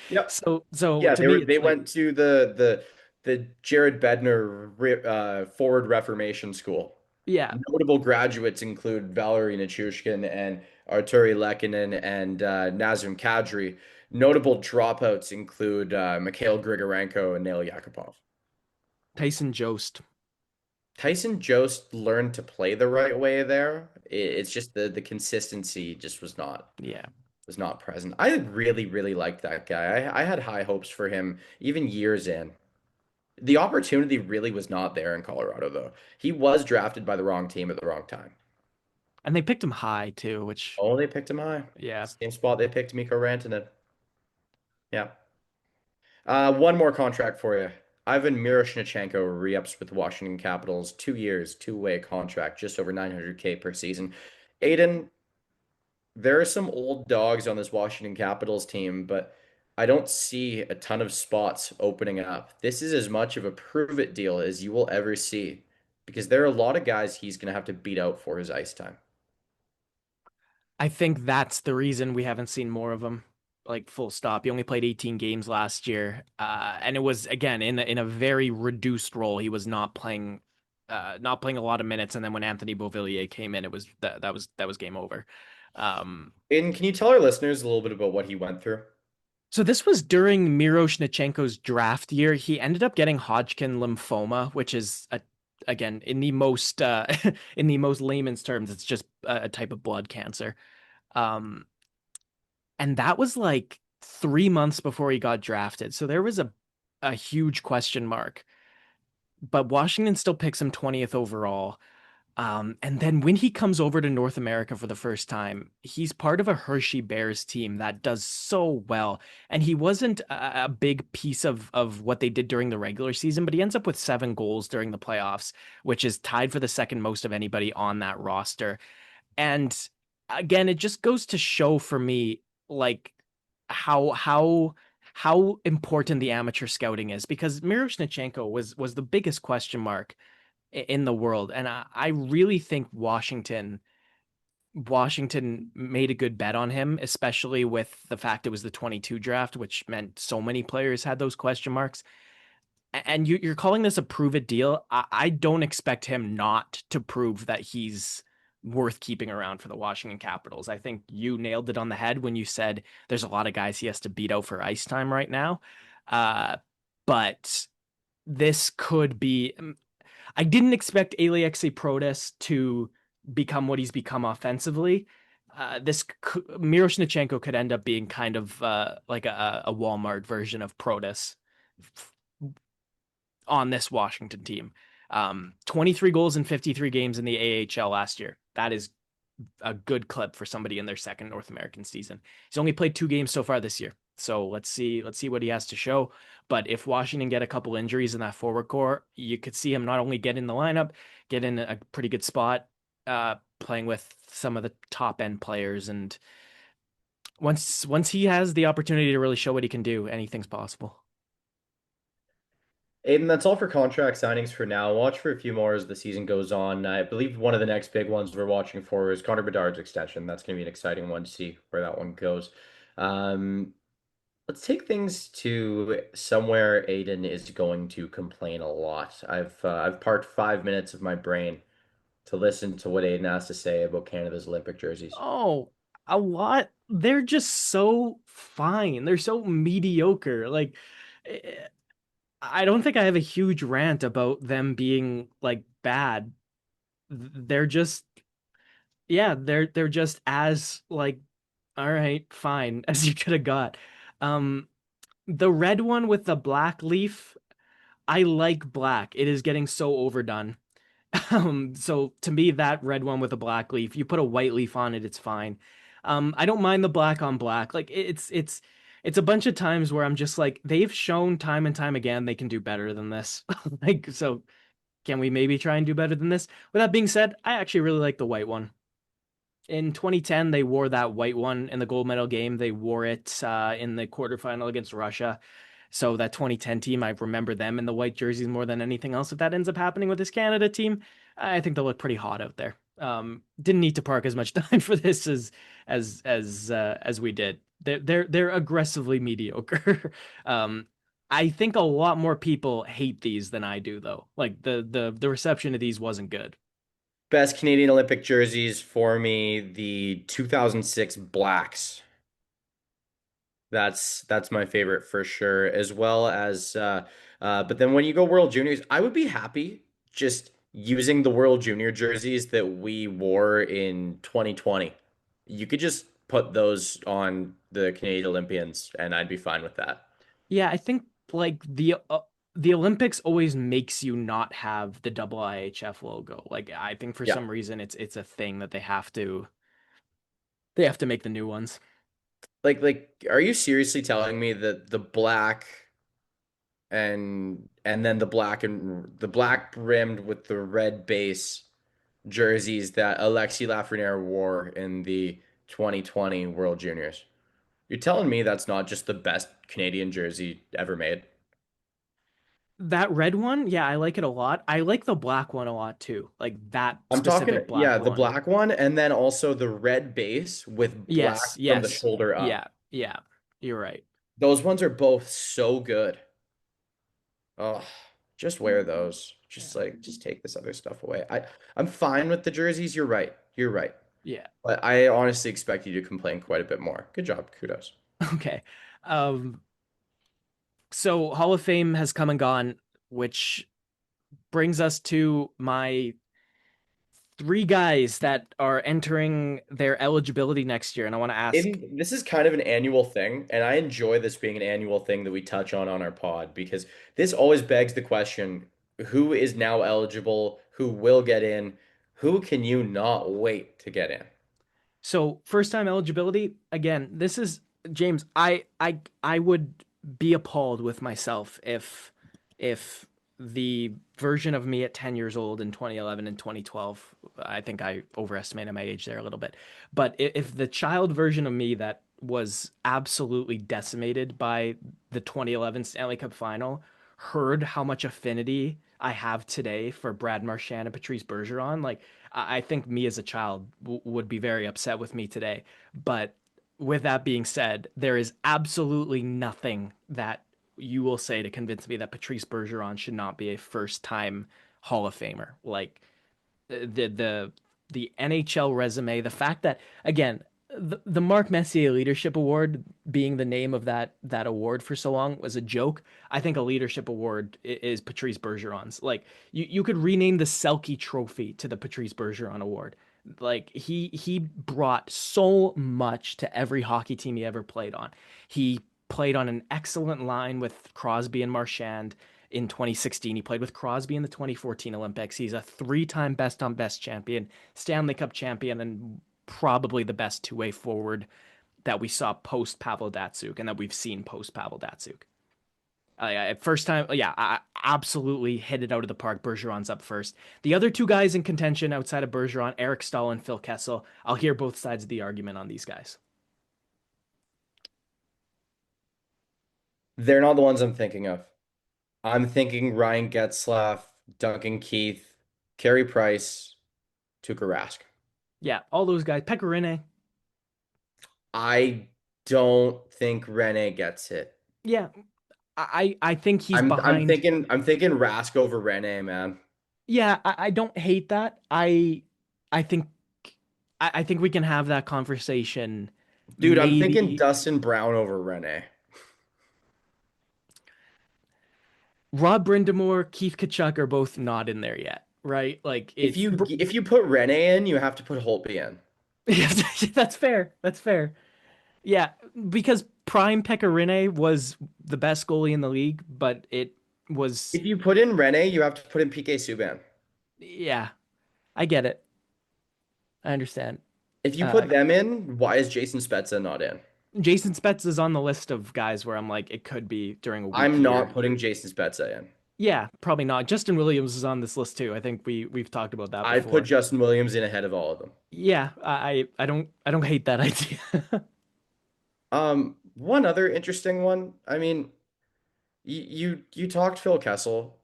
Yep. So Yeah, to me, they it's like, went to the Jared Bednar forward reformation school. yeah, Notable graduates include Valery Nichushkin and Arturi Lehkonen and Nazem Kadri. Notable dropouts include Mikhail Grigorenko and Nail Yakupov. Tyson Jost. Tyson Jost learned to play the right way there. It's just the consistency just Yeah. was not present. I really liked that guy. I had high hopes for him even years in. The opportunity really was not there in Colorado, though. He was drafted by the wrong team at the wrong time. And they picked him high too, which, Oh, they picked him high. yeah. Same spot they picked Mikko Rantanen. Yeah. One more contract for you. Ivan Miroshnichenko re-ups with the Washington Capitals, 2 years, two-way contract, just over 900K per season. Aiden, there are some old dogs on this Washington Capitals team, but I don't see a ton of spots opening up. This is as much of a prove it deal as you will ever see because there are a lot of guys he's going to have to beat out for his ice time. I think that's the reason we haven't seen more of him. Like full stop. He only played 18 games last year, and it was again in a very reduced role. He was not playing a lot of minutes. And then when Anthony Beauvillier came in, it was that was game over. Um, And can you tell our listeners a little bit about what he went through? so this was during Miro Shnichenko's draft year. He ended up getting Hodgkin lymphoma, which is again in the most in the most layman's terms, it's just a type of blood cancer. Um, and that was like 3 months before he got drafted. So there was a huge question mark. But Washington still picks him 20th overall. And then when he comes over to North America for the first time, he's part of a Hershey Bears team that does so well. And he wasn't a big piece of what they did during the regular season, but he ends up with 7 goals during the playoffs, which is tied for the second most of anybody on that roster. And again, it just goes to show for me like how how how important the amateur scouting is because Miroshnichenko was the biggest question mark in the world, and I really think Washington made a good bet on him, especially with the fact it was the 22 draft, which meant so many players had those question marks. And you're calling this a prove it deal. I don't expect him not to prove that he's worth keeping around for the Washington Capitals. I think you nailed it on the head when you said there's a lot of guys he has to beat out for ice time right now. Uh, but this could be. I didn't expect Alexei Protas to become what he's become offensively. Miroshnichenko could end up being kind of like a Walmart version of Protas on this Washington team. 23 goals in 53 games in the AHL last year. That is a good clip for somebody in their second North American season. He's only played 2 games so far this year. So let's see what he has to show. But if Washington get a couple injuries in that forward core, you could see him not only get in the lineup, get in a pretty good spot, playing with some of the top end players. And once he has the opportunity to really show what he can do, anything's possible. Aiden, that's all for contract signings for now. Watch for a few more as the season goes on. I believe one of the next big ones we're watching for is Connor Bedard's extension. That's going to be an exciting one to see where that one goes. Um, let's take things to somewhere Aiden is going to complain a lot. I've parked 5 minutes of my brain to listen to what Aiden has to say about Canada's Olympic jerseys. Oh, a lot. They're just so fine. They're so mediocre. Like, eh, I don't think I have a huge rant about them being like bad. They're just, yeah, they're just as like, all right, fine as you could have got. Um, the red one with the black leaf, I like black. It is getting so overdone. So to me, that red one with a black leaf, you put a white leaf on it, it's fine. I don't mind the black on black. Like it's a bunch of times where I'm just like they've shown time and time again they can do better than this. Like so can we maybe try and do better than this? With that being said, I actually really like the white one. In 2010, they wore that white one in the gold medal game. They wore it in the quarterfinal against Russia. So that 2010 team, I remember them in the white jerseys more than anything else. If that ends up happening with this Canada team, I think they'll look pretty hot out there. Didn't need to park as much time for this as we did. They're aggressively mediocre. um, I think a lot more people hate these than I do, though. Like the reception of these wasn't good. Best Canadian Olympic jerseys for me, the 2006 Blacks. That's my favorite for sure, as well as but then when you go World Juniors, I would be happy just using the World Junior jerseys that we wore in 2020. You could just put those on the Canadian Olympians and I'd be fine with that. Yeah, I think like the Olympics always makes you not have the double IHF logo. Like I think for Yeah. some reason it's a thing that they have to make the new ones. Like are you seriously telling me that the black and then the black rimmed with the red base jerseys that Alexis Lafreniere wore in the 2020 World Juniors. You're telling me that's not just the best Canadian jersey ever made? That red one, yeah, I like it a lot. I like the black one a lot too. Like that I'm talking, specific black yeah, the one. black one and then also the red base with black Yes, from the yes. shoulder Yeah, up. yeah. You're right. Those ones are both so good. Oh, just wear those. Yeah. Just take this other stuff away. I'm fine with the jerseys. You're right. You're right. Yeah. But I honestly expect you to complain quite a bit more. Good job. Kudos. Okay. Um so Hall of Fame has come and gone, which brings us to my three guys that are entering their eligibility next year, and I want to ask. This is kind of an annual thing, and I enjoy this being an annual thing that we touch on our pod because this always begs the question, who is now eligible, who will get in, who can you not wait to get in? So first time eligibility, again, this is James. I would be appalled with myself if the version of me at 10 years old in 2011 and 2012, I think I overestimated my age there a little bit, but if the child version of me that was absolutely decimated by the 2011 Stanley Cup final heard how much affinity I have today for Brad Marchand and Patrice Bergeron, like I think me as a child would be very upset with me today. But with that being said, there is absolutely nothing that you will say to convince me that Patrice Bergeron should not be a first time Hall of Famer. Like the NHL resume, the fact that again, the Marc Messier Leadership Award being the name of that award for so long was a joke. I think a leadership award is Patrice Bergeron's. Like you could rename the Selke Trophy to the Patrice Bergeron Award. Like he brought so much to every hockey team he ever played on. He played on an excellent line with Crosby and Marchand in 2016. He played with Crosby in the 2014 Olympics. He's a three-time best on best champion, Stanley Cup champion, and probably the best two-way forward that we saw post Pavel Datsyuk and that we've seen post Pavel Datsyuk. First time, yeah, I absolutely hit it out of the park. Bergeron's up first. The other two guys in contention outside of Bergeron, Eric Stahl and Phil Kessel. I'll hear both sides of the argument on these guys. They're not the ones I'm thinking of. I'm thinking Ryan Getzlaf, Duncan Keith, Carey Price, Tuukka Rask. Yeah, all those guys. Pecorine. I don't think Rene gets it. Yeah, I think he's behind. I'm thinking Rask over Rene, man. Yeah, I don't hate that. I think I think we can have that conversation. Dude, I'm thinking Maybe Dustin Brown over Rene. Rob Brindamore, Keith Kachuk are both not in there yet, right? Like it's If you put Rene in, you have to put Holtby in. that's fair. That's fair. Yeah, because Prime Pecorine was the best goalie in the league, but it was If you put in Rene, you have to put in PK Subban. yeah, I get it. I understand. If you Uh, put them in, why is Jason Spezza not in? Jason Spetz is on the list of guys where I'm like, it could be during a weak I'm not year. putting Jason Spezza in. Yeah, probably not. Justin Williams is on this list too. I think we've talked about that I'd put before. Justin Williams in ahead of all of them. Yeah, I don't hate that idea. One other interesting one. I mean, you talked Phil Kessel.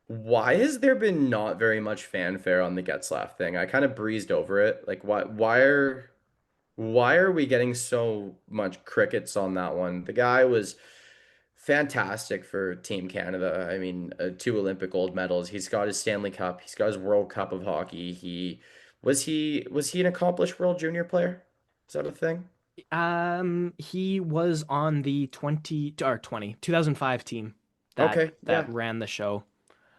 Why has there been not very much fanfare on the Getzlaff thing? I kind of breezed over it. Like, why are we getting so much crickets on that one? The guy was fantastic for Team Canada. I mean, two Olympic gold medals. He's got his Stanley Cup. He's got his World Cup of hockey. He was he an accomplished World Junior player? Is that a thing? He was on the 2005 team that Okay, that yeah. ran the show.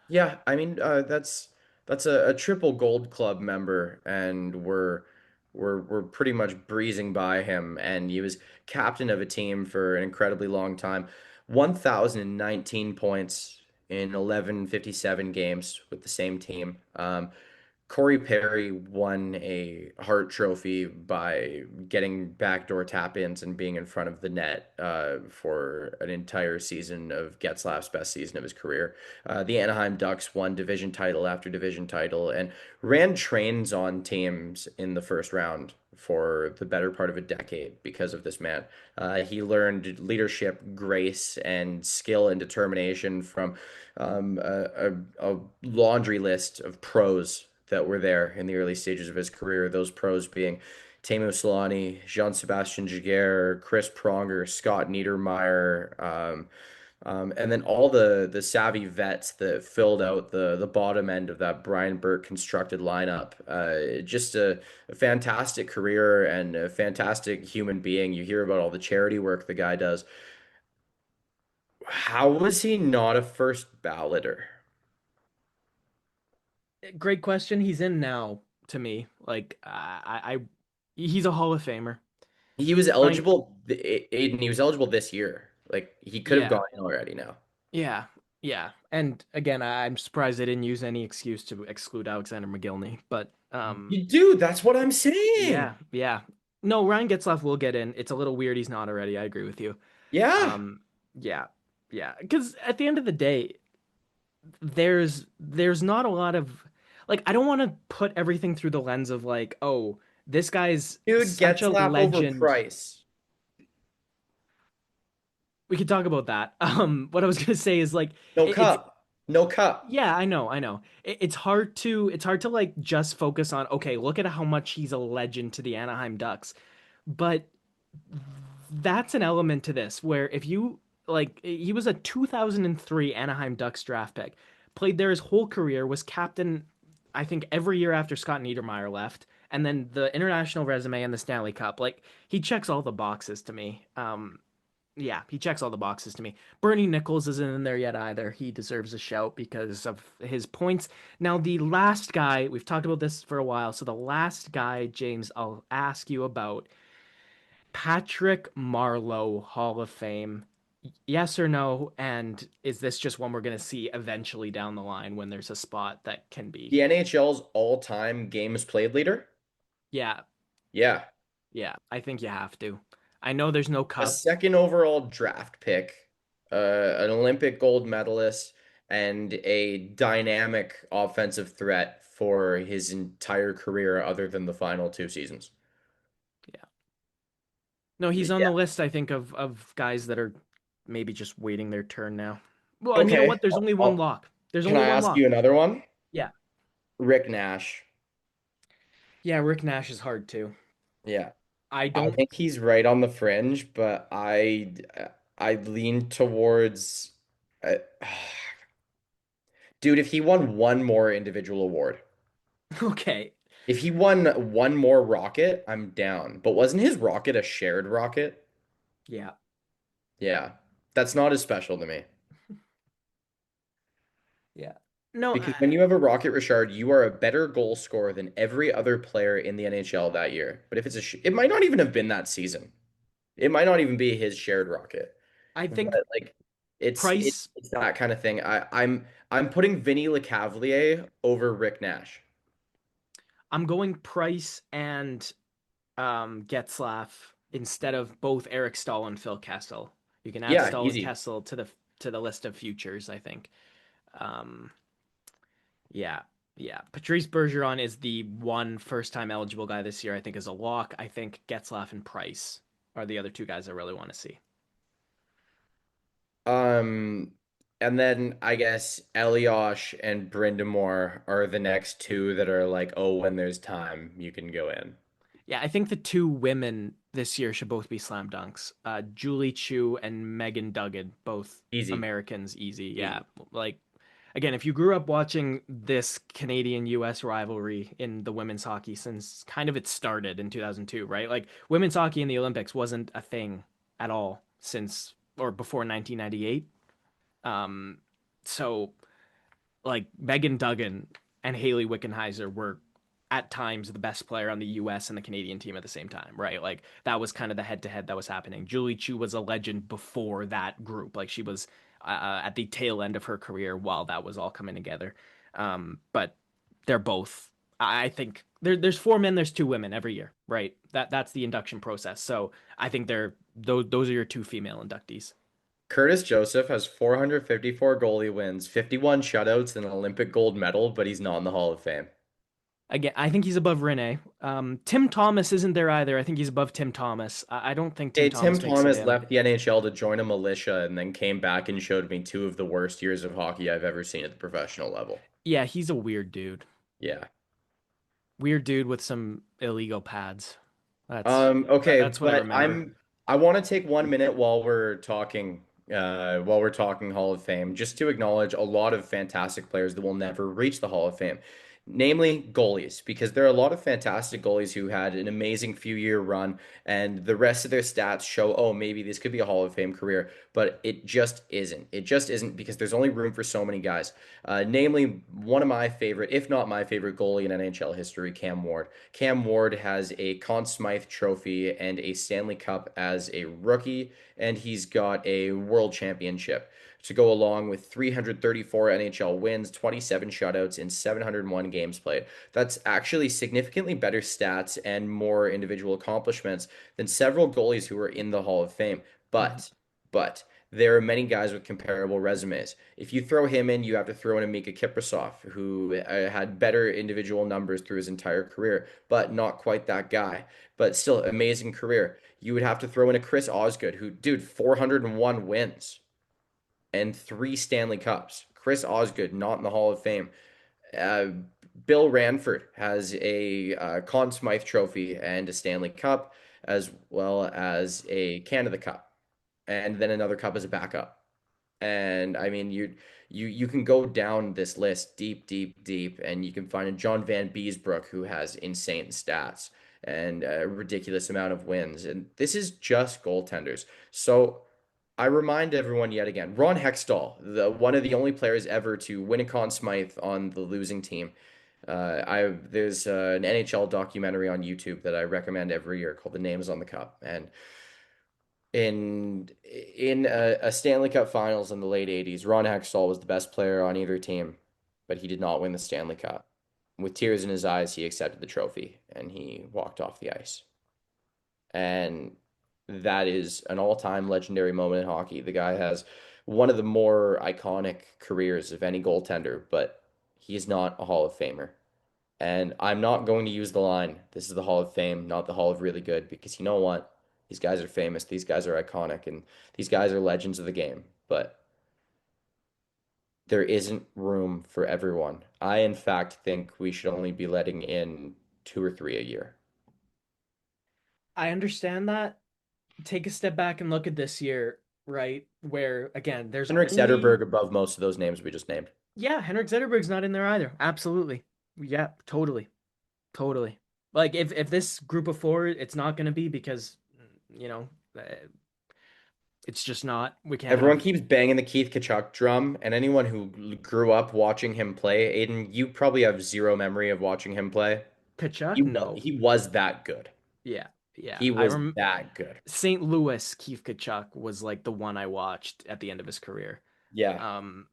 Yeah, I mean, that's a triple gold club member, and we're pretty much breezing by him. And he was captain of a team for an incredibly long time. 1,019 points in 1157 games with the same team. Corey Perry won a Hart Trophy by getting backdoor tap-ins and being in front of the net for an entire season of Getzlaff's best season of his career. The Anaheim Ducks won division title after division title and ran trains on teams in the first round for the better part of a decade because of this man. He learned leadership, grace, and skill and determination from a laundry list of pros that were there in the early stages of his career. Those pros being Teemu Selanne, Jean-Sebastien Giguère, Chris Pronger, Scott Niedermayer, and then all the savvy vets that filled out the bottom end of that Brian Burke constructed lineup. Just a fantastic career and a fantastic human being. You hear about all the charity work the guy does. How was he not a first balloter? Great question. He's in now to me. Like he's a Hall of Famer. He was Ryan, eligible, Aiden, he was eligible this year. Like he could have yeah, gone in already now. yeah, yeah. And again, I'm surprised they didn't use any excuse to exclude Alexander McGillney. But You do, that's what I'm saying. yeah, yeah. No, Ryan Getzlaf will get in. It's a little weird he's not already. I agree with you. Yeah. Um, yeah, yeah. Because at the end of the day, there's not a lot of like I don't want to put everything through the lens of like, oh, this guy's Dude, such a Getzlaff over legend. Price. We could talk about that. What I was gonna say is like No it's cup. No cup. yeah, I know. It's hard to like just focus on okay, look at how much he's a legend to the Anaheim Ducks, but that's an element to this where if you like he was a 2003 Anaheim Ducks draft pick, played there his whole career, was captain I think every year after Scott Niedermayer left, and then the international resume and the Stanley Cup. Like he checks all the boxes to me. Yeah, he checks all the boxes to me. Bernie Nichols isn't in there yet either. He deserves a shout because of his points. Now, the last guy, we've talked about this for a while. So, the last guy, James, I'll ask you about Patrick Marleau, Hall of Fame. Yes or no? And is this just one we're going to see eventually down the line when there's a spot that can be? The NHL's all-time games played leader? Yeah, Yeah. yeah, I think you have to. I know there's no A cup. second overall draft pick, an Olympic gold medalist, and a dynamic offensive threat for his entire career other than the final two seasons. Yeah. No, he's on the Yeah. list, I think, of guys that are maybe just waiting their turn now. Well, and you know Okay. what? There's only one lock. There's Can only I one ask you lock. another one? Yeah. Rick Nash. Yeah, Rick Nash is hard too. Yeah. I I don't think he's right on the fringe, but I lean towards uh, dude, if he won one more individual award, okay. if he won one more rocket, I'm down. But wasn't his rocket a shared rocket? Yeah. Yeah. That's not as special to me. Yeah. No, Because when you have a rocket, Richard, you are a better goal scorer than every other player in the NHL that year. But if it might not even have been that season. It might not even be his shared rocket. I think But like Price it's that kind of thing. I'm putting Vinny LeCavalier over Rick Nash. I'm going Price and Getzlaff instead of both Eric Stahl and Phil Kessel. You can add Yeah, Stahl and easy. Kessel to the list of futures, I think. Um, yeah, yeah. Patrice Bergeron is the one first time eligible guy this year. I think is a lock. I think Getzlaff and Price are the other two guys I really want to see. Um, and then I guess Eliosh and Brindamore are the next two that are like, oh, when there's time, you can go in. Yeah, I think the two women this year should both be slam dunks. Julie Chu and Megan Duggan, both Easy, Americans, easy. Yeah, easy. like again, if you grew up watching this Canadian US rivalry in the women's hockey since kind of it started in 2002, right? Like women's hockey in the Olympics wasn't a thing at all since or before 1998. Um, so like Megan Duggan and Haley Wickenheiser were at times the best player on the US and the Canadian team at the same time, right? Like that was kind of the head to head that was happening. Julie Chu was a legend before that group. Like she was at the tail end of her career while that was all coming together. But they're both. I think there's four men, there's two women every year, right? That's the induction process. So I think those are your two female inductees. Curtis Joseph has 454 goalie wins, 51 shutouts, and an Olympic gold medal, but he's not in the Hall of Fame. Again, I think he's above Rene. Tim Thomas isn't there either. I think he's above Tim Thomas. I don't think Tim Hey, Tim Thomas makes it Thomas in. left the NHL to join a militia and then came back and showed me two of the worst years of hockey I've ever seen at the professional level. Yeah, he's a weird dude. Yeah. Weird dude with some illegal pads. That's Okay, that's what I but remember. I want to take 1 minute while we're talking Hall of Fame, just to acknowledge a lot of fantastic players that will never reach the Hall of Fame. Namely goalies, because there are a lot of fantastic goalies who had an amazing few-year run, and the rest of their stats show, oh, maybe this could be a Hall of Fame career, but it just isn't. It just isn't because there's only room for so many guys. Namely, one of my favorite, if not my favorite goalie in NHL history, Cam Ward. Cam Ward has a Conn Smythe Trophy and a Stanley Cup as a rookie, and he's got a World Championship to go along with 334 NHL wins, 27 shutouts, and 701 games played. That's actually significantly better stats and more individual accomplishments than several goalies who are in the Hall of Fame. Mhm. But there are many guys with comparable resumes. If you throw him in, you have to throw in a Mika Kiprasov, who had better individual numbers through his entire career, but not quite that guy. But still, amazing career. You would have to throw in a Chris Osgood, who, dude, 401 wins and three Stanley Cups. Chris Osgood, not in the Hall of Fame. Uh, Bill Ranford has a Conn Smythe Trophy and a Stanley Cup, as well as a Canada Cup, and then another cup as a backup. And I mean, you can go down this list deep, deep, deep, and you can find a John Van Beesbrook who has insane stats and a ridiculous amount of wins. And this is just goaltenders. So I remind everyone yet again, Ron Hextall, one of the only players ever to win a Conn Smythe on the losing team. There's an NHL documentary on YouTube that I recommend every year called "The Names on the Cup," and in a Stanley Cup Finals in the late '80s, Ron Hextall was the best player on either team, but he did not win the Stanley Cup. With tears in his eyes, he accepted the trophy and he walked off the ice. And that is an all-time legendary moment in hockey. The guy has one of the more iconic careers of any goaltender, but he is not a Hall of Famer. And I'm not going to use the line, this is the Hall of Fame, not the Hall of Really Good, because you know what? These guys are famous, these guys are iconic, and these guys are legends of the game. But there isn't room for everyone. I, in fact, think we should only be letting in two or three a year. I understand that. Take a step back and look at this year, right? Where again, there's Henrik only Zetterberg above most of those names we just named. yeah, Henrik Zetterberg's not in there either. Absolutely. Yeah, totally. Totally. Like if this group of four, it's not going to be because you know, uh, it's just not. We can't Everyone have keeps banging the Keith Kachuk drum, and anyone who grew up watching him play, Aiden, you probably have zero memory of watching him play. Kachuk. No. He was that good. Yeah. Yeah. He I was rem that good. St. Louis Keith Kachuk was like the one I watched at the end of his career. Yeah. Um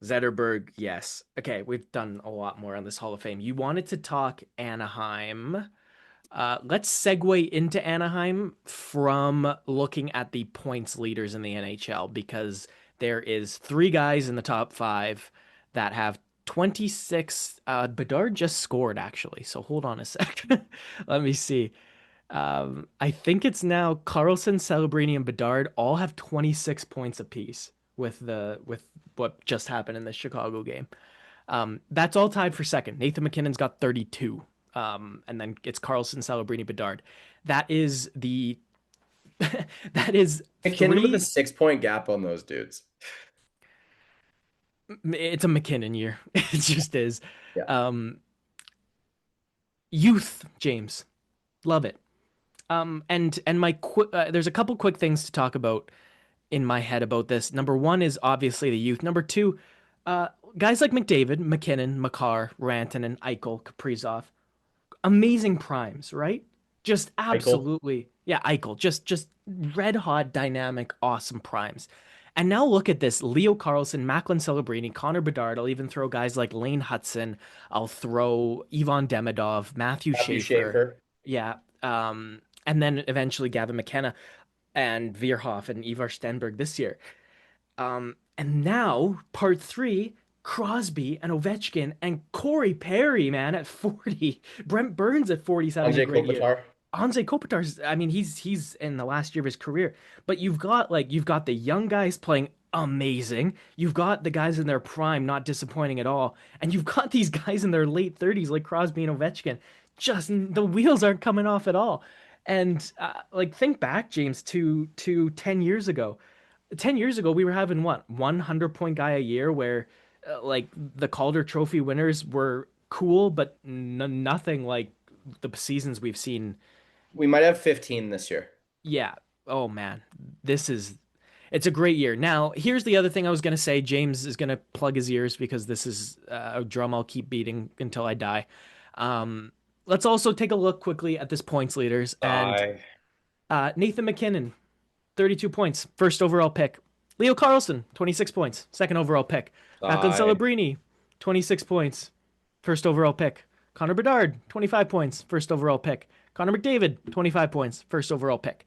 Zetterberg, yes. Okay, we've done a lot more on this Hall of Fame. You wanted to talk Anaheim. Let's segue into Anaheim from looking at the points leaders in the NHL because there is three guys in the top five that have 26. Bedard just scored actually, so hold on a sec. Let me see. I think it's now Carlson, Celebrini, and Bedard all have 26 points apiece with what just happened in the Chicago game. That's all tied for second. Nathan McKinnon's got 32. And then it's Carlson, Celebrini, Bedard. That is the that is McKinnon with a three. 6 point gap on those dudes. It's a McKinnon year. It just is. Yeah. Um, Youth, James, love it. And there's a couple quick things to talk about in my head about this. Number one is obviously the youth. Number two, uh, guys like McDavid, McKinnon, Makar, Rantanen, Eichel, Kaprizov, amazing primes, right? Just Michael. absolutely, yeah, Eichel, just red hot, dynamic, awesome primes. And now look at this: Leo Carlson, Macklin Celebrini, Connor Bedard. I'll even throw guys like Lane Hudson. I'll throw Ivan Demidov, Matthew Matthew Schaefer, Schaefer. yeah, and then eventually Gavin McKenna and Veerhoff and Ivar Stenberg this year. And now part three, Crosby and Ovechkin and Corey Perry, man, at 40. Brent Burns at 40 is having a Anze great year. Kopitar. Anze Kopitar's, I mean, he's in the last year of his career, but you've got the young guys playing amazing. You've got the guys in their prime not disappointing at all, and you've got these guys in their late 30s like Crosby and Ovechkin. Just the wheels aren't coming off at all. And like think back, James, to 10 years ago. 10 years ago we were having what 100-point guy a year where like the Calder Trophy winners were cool but nothing like the seasons we've seen. We might have 15 this year. Yeah, oh man, this is it's a great year. Now here's the other thing I was going to say. James is going to plug his ears because this is a drum I'll keep beating until I die. um let's also take a look quickly at this points leaders and I Nathan McKinnon, 32 points, first overall pick. Leo Carlson, 26 points, second overall pick. Macklin I Celebrini, 26 points, first overall pick. Connor Bedard, 25 points, first overall pick. Connor McDavid, 25 points, first overall pick.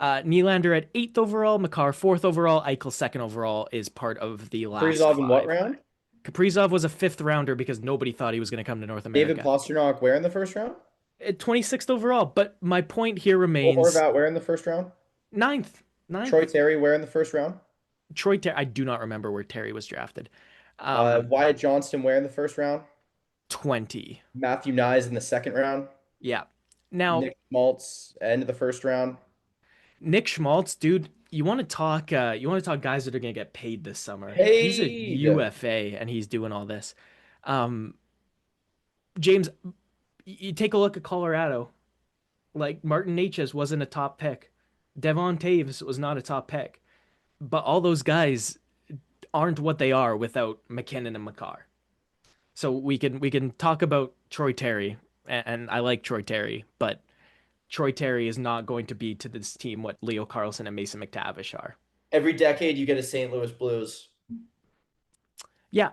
Nylander at 8th overall, Makar 4th overall, Eichel 2nd overall is part of the last Kaprizov in what five. round? Kaprizov was a 5th rounder because nobody thought he was going to come to North David America. Pastrnak where in the first round? At 26th overall, but my point here Or remains Horvat where in the first round? ninth. Troy Ninth. Terry where in the first round? Troy Terry, I do not remember where Terry was drafted. Um, Wyatt Johnston where in the first round? 20. Matthew Nyes in the second round? Yeah. Now, Nick Schmaltz end of the first round? Nick Schmaltz, dude, you want to talk guys that are going to get paid this summer. He's a Paid. UFA and he's doing all this. Um, James, you take a look at Colorado. Like Martin Necas wasn't a top pick. Devon Taves was not a top pick. But all those guys aren't what they are without McKinnon and Makar. So we can talk about Troy Terry, and I like Troy Terry, but Troy Terry is not going to be to this team what Leo Carlson and Mason McTavish are. Every decade you get a St. Louis Blues. Yeah,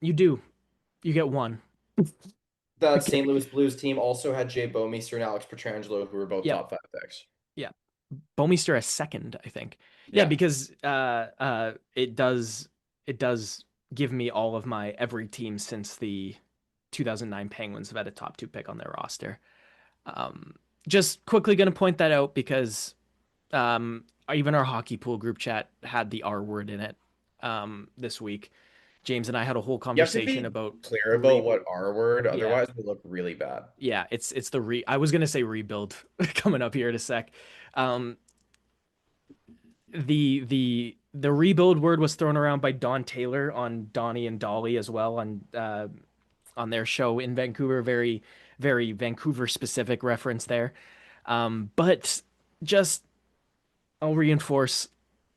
you do. You get one. The St. Louis Blues team also had Jay Bouwmeester and Alex Pietrangelo, who were both Yep. top five picks. Yeah. Bowmeister as second, I think. Yeah, Yeah. because it does give me all of my every team since the 2009 Penguins have had a top two pick on their roster. Um, just quickly going to point that out because even our hockey pool group chat had the R word in it this week. James and I had a whole You have to conversation be about clear the about re what R word, yeah, otherwise we look really bad. yeah, it's the re I was gonna say rebuild coming up here in a sec. Um, the rebuild word was thrown around by Don Taylor on Donnie and Dolly as well on their show in Vancouver. Very, very Vancouver specific reference there. But just I'll reinforce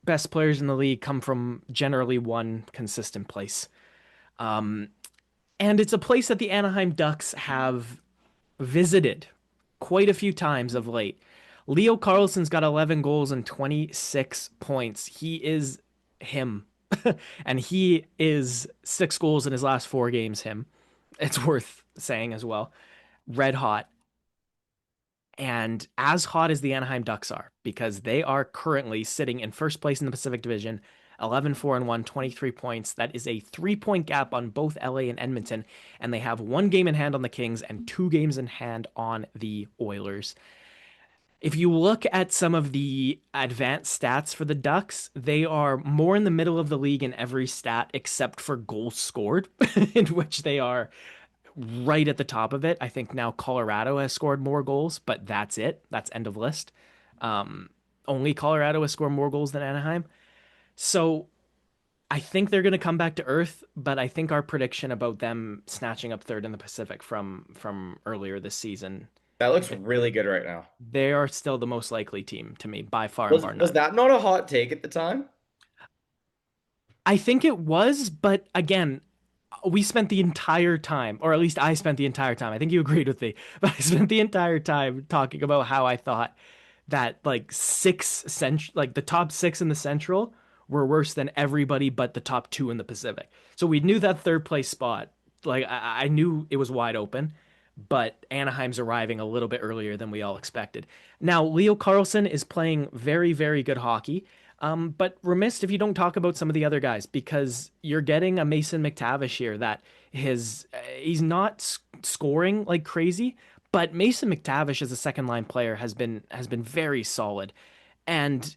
best players in the league come from generally one consistent place. Um, and it's a place that the Anaheim Ducks have visited quite a few times of late. Leo Carlson's got 11 goals and 26 points. He is him. And he is 6 goals in his last 4 games, him. It's worth saying as well. Red hot. And as hot as the Anaheim Ducks are, because they are currently sitting in first place in the Pacific Division, 11-4-1, 23 points. That is a 3 point gap on both LA and Edmonton. And they have 1 game in hand on the Kings and 2 games in hand on the Oilers. If you look at some of the advanced stats for the Ducks, they are more in the middle of the league in every stat except for goals scored, in which they are right at the top of it. I think now Colorado has scored more goals, but that's it. That's end of list. Um, Only Colorado has scored more goals than Anaheim. So I think they're going to come back to earth, but I think our prediction about them snatching up third in the Pacific from earlier this season, That looks really good right now. they are still the most likely team to me by far and Was bar was none. that not a hot take at the time? I think it was, but again, we spent the entire time, or at least I spent the entire time. I think you agreed with me, but I spent the entire time talking about how I thought that like the top six in the Central were worse than everybody but the top two in the Pacific. So we knew that third place spot. Like I knew it was wide open, but Anaheim's arriving a little bit earlier than we all expected. Now, Leo Carlsson is playing very, very good hockey. But remiss if you don't talk about some of the other guys because you're getting a Mason McTavish here that he's not scoring like crazy, but Mason McTavish as a second line player has been very solid. And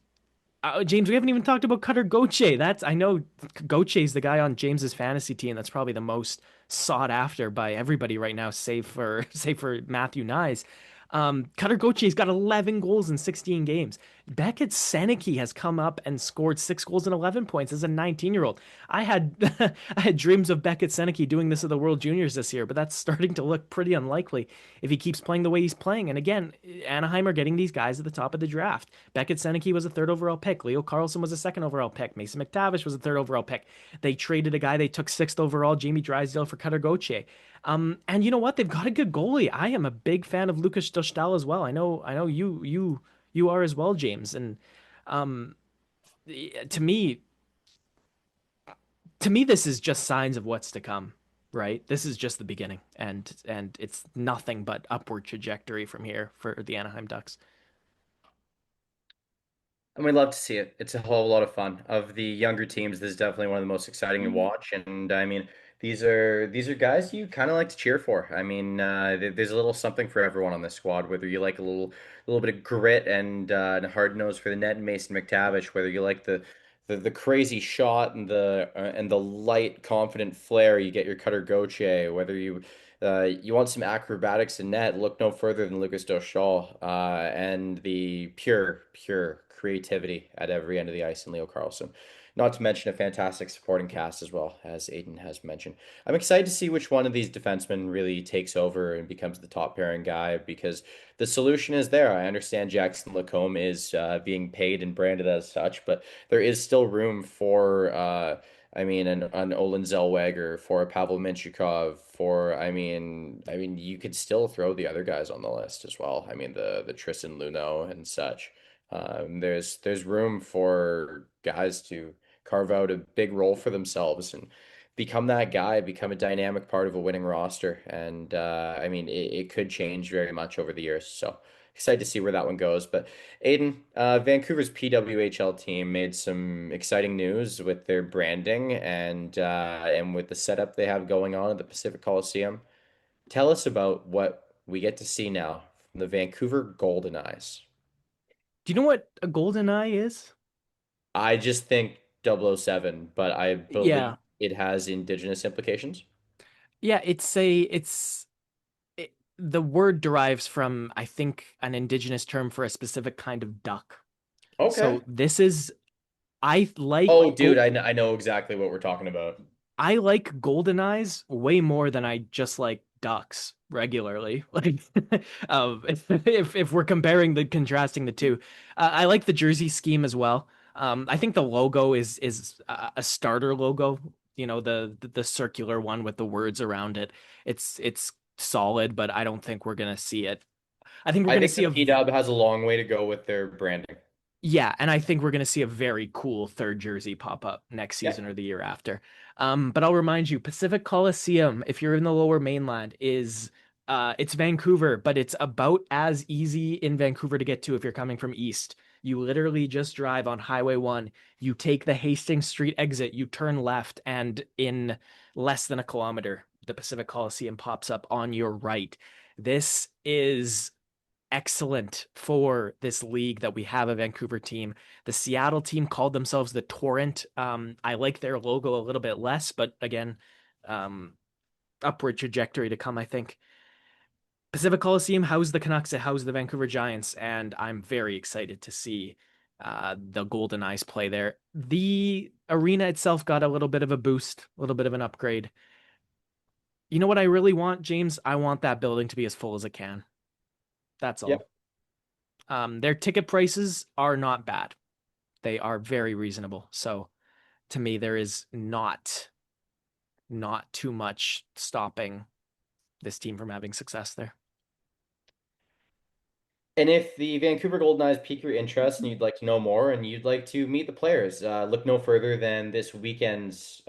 James, we haven't even talked about Cutter Gauthier. That's I know Gauthier the guy on James's fantasy team that's probably the most sought after by everybody right now, save for save for Matthew Nyes. Cutter Gauthier has got 11 goals in 16 games. Beckett Seneke has come up and scored 6 goals and 11 points as a 19-year-old. I had I had dreams of Beckett Seneke doing this at the World Juniors this year, but that's starting to look pretty unlikely if he keeps playing the way he's playing. And again, Anaheim are getting these guys at the top of the draft. Beckett Seneke was a third overall pick. Leo Carlsson was a second overall pick. Mason McTavish was a third overall pick. They traded a guy they took sixth overall, Jamie Drysdale, for Cutter Gauthier. And you know what? They've got a good goalie. I am a big fan of Lucas Dostal as well. I know you are as well, James. And um, to me, this is just signs of what's to come, right? This is just the beginning, and it's nothing but upward trajectory from here for the Anaheim Ducks. And we love to see it. It's a whole lot of fun. Of the younger teams, this is definitely one of the most exciting to watch. And I mean, these are guys you kind of like to cheer for. I mean, there's a little something for everyone on this squad. Whether you like a little bit of grit and hard nose for the net and Mason McTavish, whether you like the crazy shot and the light, confident flair, you get your Cutter Gauthier. Whether you want some acrobatics in net, look no further than Lucas Doschal, and the pure creativity at every end of the ice in Leo Carlsson. Not to mention a fantastic supporting cast as well, as Aiden has mentioned. I'm excited to see which one of these defensemen really takes over and becomes the top pairing guy because the solution is there. I understand Jackson Lacombe is being paid and branded as such, but there is still room for I mean, an Olin Zellweger, for a Pavel Mintyukov, for I mean, you could still throw the other guys on the list as well. I mean, the Tristan Luneau and such. There's room for guys to carve out a big role for themselves and become that guy, become a dynamic part of a winning roster. And I mean, it could change very much over the years. So excited to see where that one goes. But Aiden, Vancouver's PWHL team made some exciting news with their branding and with the setup they have going on at the Pacific Coliseum. Tell us about what we get to see now from the Vancouver Golden Eyes. Do you know what a golden eye is? I just think 007, but I believe Yeah. it has indigenous implications. Yeah, the word derives from, I think, an indigenous term for a specific kind of duck. Okay. So this is I like Oh, dude, go I know exactly what we're talking about. I like golden eyes way more than I just like ducks regularly. Like, if we're comparing the contrasting the two, I like the jersey scheme as well. I think the logo is a starter logo. You know, the circular one with the words around it. It's solid, but I don't think we're gonna see it. I think we're I gonna think see the a P-Dub has a long way to go with their branding. Yeah, and I think we're going to see a very cool third jersey pop up next season or Yep. the year after. But I'll remind you, Pacific Coliseum, if you're in the Lower Mainland, is it's Vancouver, but it's about as easy in Vancouver to get to if you're coming from east. You literally just drive on Highway 1, you take the Hastings Street exit, you turn left, and in less than a kilometer, the Pacific Coliseum pops up on your right. This is excellent for this league that we have a Vancouver team. The Seattle team called themselves the Torrent. I like their logo a little bit less, but again, um, upward trajectory to come, I think. Pacific Coliseum housed the Canucks, it housed the Vancouver Giants, and I'm very excited to see the Golden Eyes play there. The arena itself got a little bit of a boost, a little bit of an upgrade. You know what I really want, James? I want that building to be as full as it can. That's all. Yep. Their ticket prices are not bad. They are very reasonable. So to me, there is not too much stopping this team from having success there. And if the Vancouver Golden Knights pique your interest and you'd like to know more and you'd like to meet the players, look no further than this weekend's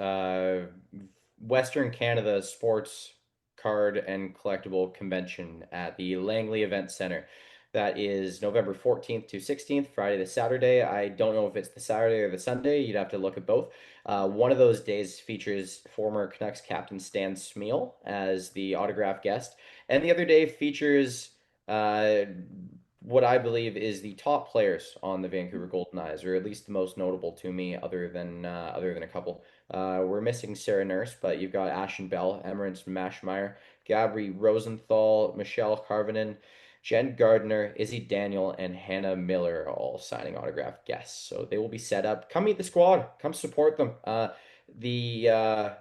Western Canada Sports Card and Collectible Convention at the Langley Event Center. That is November 14th to 16th, Friday to Saturday. I don't know if it's the Saturday or the Sunday. You'd have to look at both. One of those days features former Canucks captain Stan Smeel as the autograph guest, and the other day features uh, what I believe is the top players on the Vancouver Golden Knights, or at least the most notable to me, other than a couple. We're missing Sarah Nurse, but you've got Ashton Bell, Emmerance Mashmeyer, Gabri Rosenthal, Michelle Carvinen, Jen Gardner, Izzy Daniel, and Hannah Miller are all signing autograph guests. So they will be set up. Come meet the squad. Come support them. The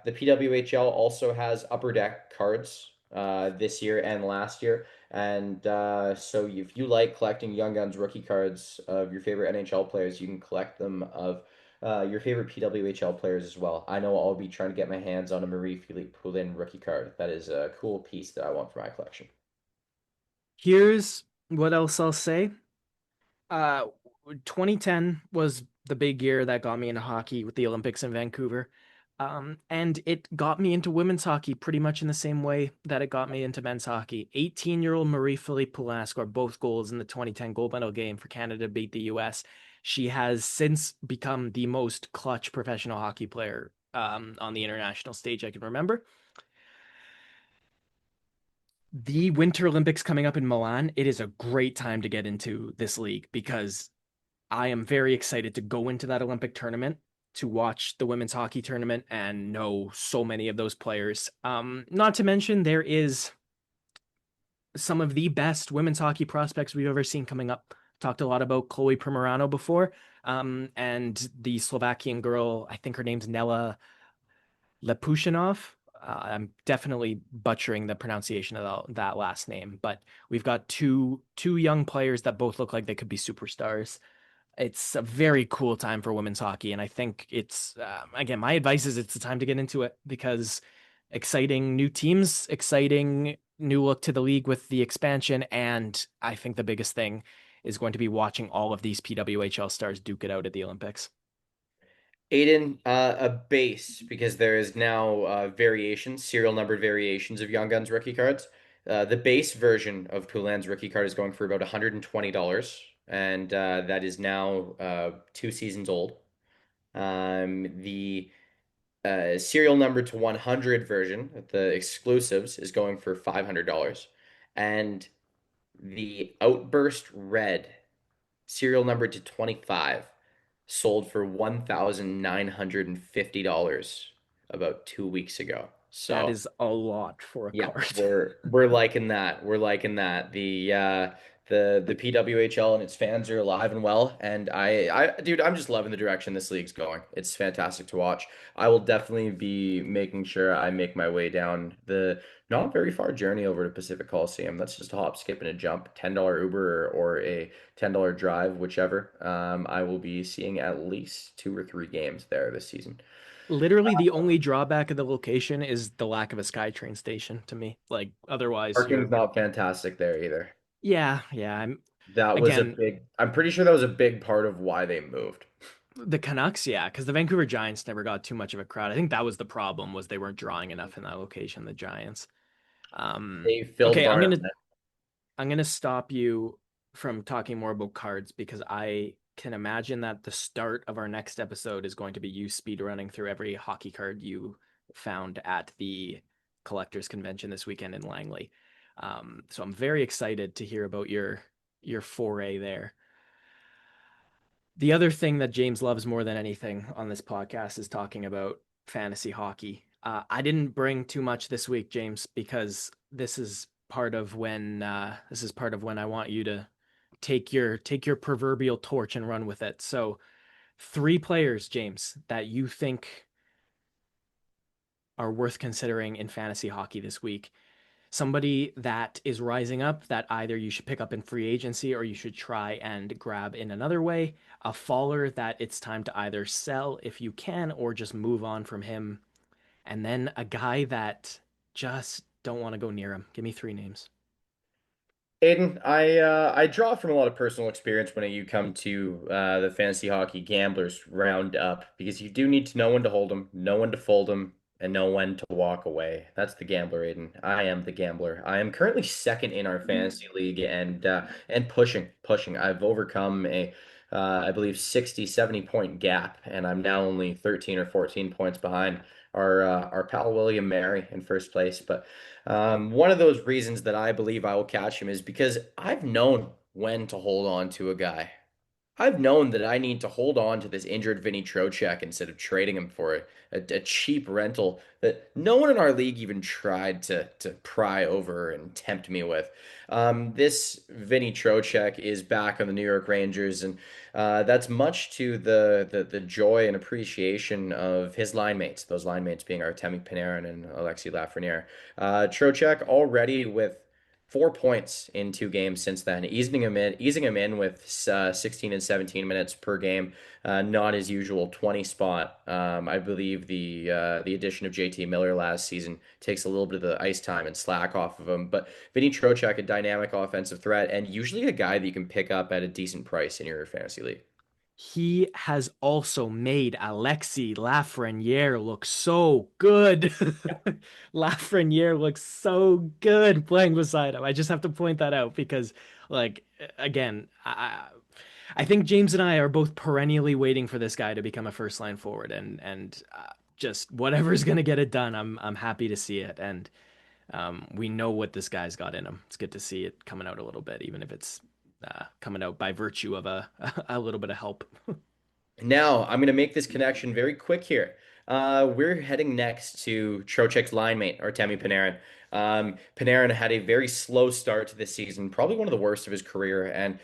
PWHL also has Upper Deck cards this year and last year. And so if you like collecting Young Guns rookie cards of your favorite NHL players, you can collect them of your favorite PWHL players as well. I know I'll be trying to get my hands on a Marie-Philippe Poulin rookie card. That is a cool piece that I want for my collection. Here's what else I'll say. Uh, 2010 was the big year that got me into hockey with the Olympics in Vancouver. And it got me into women's hockey pretty much in the same way that it got me into men's hockey. 18-year-old Marie-Philippe Poulin scored both goals in the 2010 gold medal game for Canada to beat the US. She has since become the most clutch professional hockey player on the international stage I can remember. The Winter Olympics coming up in Milan, it is a great time to get into this league because I am very excited to go into that Olympic tournament to watch the women's hockey tournament and know so many of those players. Not to mention, there is some of the best women's hockey prospects we've ever seen coming up. Talked a lot about Chloe Primerano before, and the Slovakian girl, I think her name's Nella Lepushinov. I'm definitely butchering the pronunciation of that last name, but we've got two young players that both look like they could be superstars. It's a very cool time for women's hockey, and I think it's again, my advice is it's the time to get into it because exciting new teams, exciting new look to the league with the expansion, and I think the biggest thing is going to be watching all of these PWHL stars duke it out at the Olympics. Aiden, a base because there is now variations, serial numbered variations of Young Guns rookie cards. The base version of Poulin's rookie card is going for about $120, and that is now 2 seasons old. The serial number to 100 version, the exclusives, is going for $500, and the Outburst Red serial number to 25 sold for $1,950 about 2 weeks ago. That So is a lot for a yeah, card. we're liking that. We're liking that. The PWHL and its fans are alive and well, and dude, I'm just loving the direction this league's going. It's fantastic to watch. I will definitely be making sure I make my way down the not very far journey over to Pacific Coliseum. That's just a hop, skip, and a jump. $10 Uber or a $10 drive, whichever. I will be seeing at least 2 or 3 games there this season. Literally, the only drawback of the location is the lack of a SkyTrain station to me. Like, otherwise, Parking's not fantastic there either. yeah. That was a Again, big, I'm pretty sure that was a big part of why they moved. the Canucks, yeah, because the Vancouver Giants never got too much of a crowd. I think that was the problem was they weren't drawing enough in that location, the Giants. They filled Okay, I'm Varner. gonna I'm gonna stop you from talking more about cards because I can imagine that the start of our next episode is going to be you speedrunning through every hockey card you found at the collectors convention this weekend in Langley. So I'm very excited to hear about your foray there. The other thing that James loves more than anything on this podcast is talking about fantasy hockey. I didn't bring too much this week, James, because this is part of when I want you to take your proverbial torch and run with it. So, three players, James, that you think are worth considering in fantasy hockey this week. Somebody that is rising up that either you should pick up in free agency or you should try and grab in another way. A faller that it's time to either sell if you can or just move on from him. And then a guy that just don't want to go near him. Give me three names. Aiden, I draw from a lot of personal experience when you come to the fantasy hockey gamblers roundup because you do need to know when to hold them, know when to fold them, and know when to walk away. That's the gambler, Aiden. I am the gambler. I am currently second in our fantasy league and pushing. I've overcome a I believe 60, 70 point gap, and I'm now only 13 or 14 points behind our pal William Mary in first place, but. One of those reasons that I believe I will catch him is because I've known when to hold on to a guy. I've known that I need to hold on to this injured Vinny Trocheck instead of trading him for a cheap rental that no one in our league even tried to pry over and tempt me with. This Vinny Trocheck is back on the New York Rangers, and that's much to the joy and appreciation of his line mates. Those line mates being Artemi Panarin and Alexei Lafreniere. Trocheck already with 4 points in 2 games since then, easing him in with 16 and 17 minutes per game, not his usual 20 spot. I believe the addition of JT Miller last season takes a little bit of the ice time and slack off of him. But Vinny Trocheck, a dynamic offensive threat, and usually a guy that you can pick up at a decent price in your fantasy league. He has also made Alexi Lafreniere look so good. Lafreniere looks so good playing beside him. I just have to point that out because, like, again, I think James and I are both perennially waiting for this guy to become a first line forward, and just whatever's gonna get it done, I'm happy to see it. And we know what this guy's got in him. It's good to see it coming out a little bit, even if it's coming out by virtue of a a little bit of help. Now, I'm going to make this connection very quick here. We're heading next to Trocheck's line mate, Artemi Panarin. Panarin had a very slow start to this season, probably one of the worst of his career, and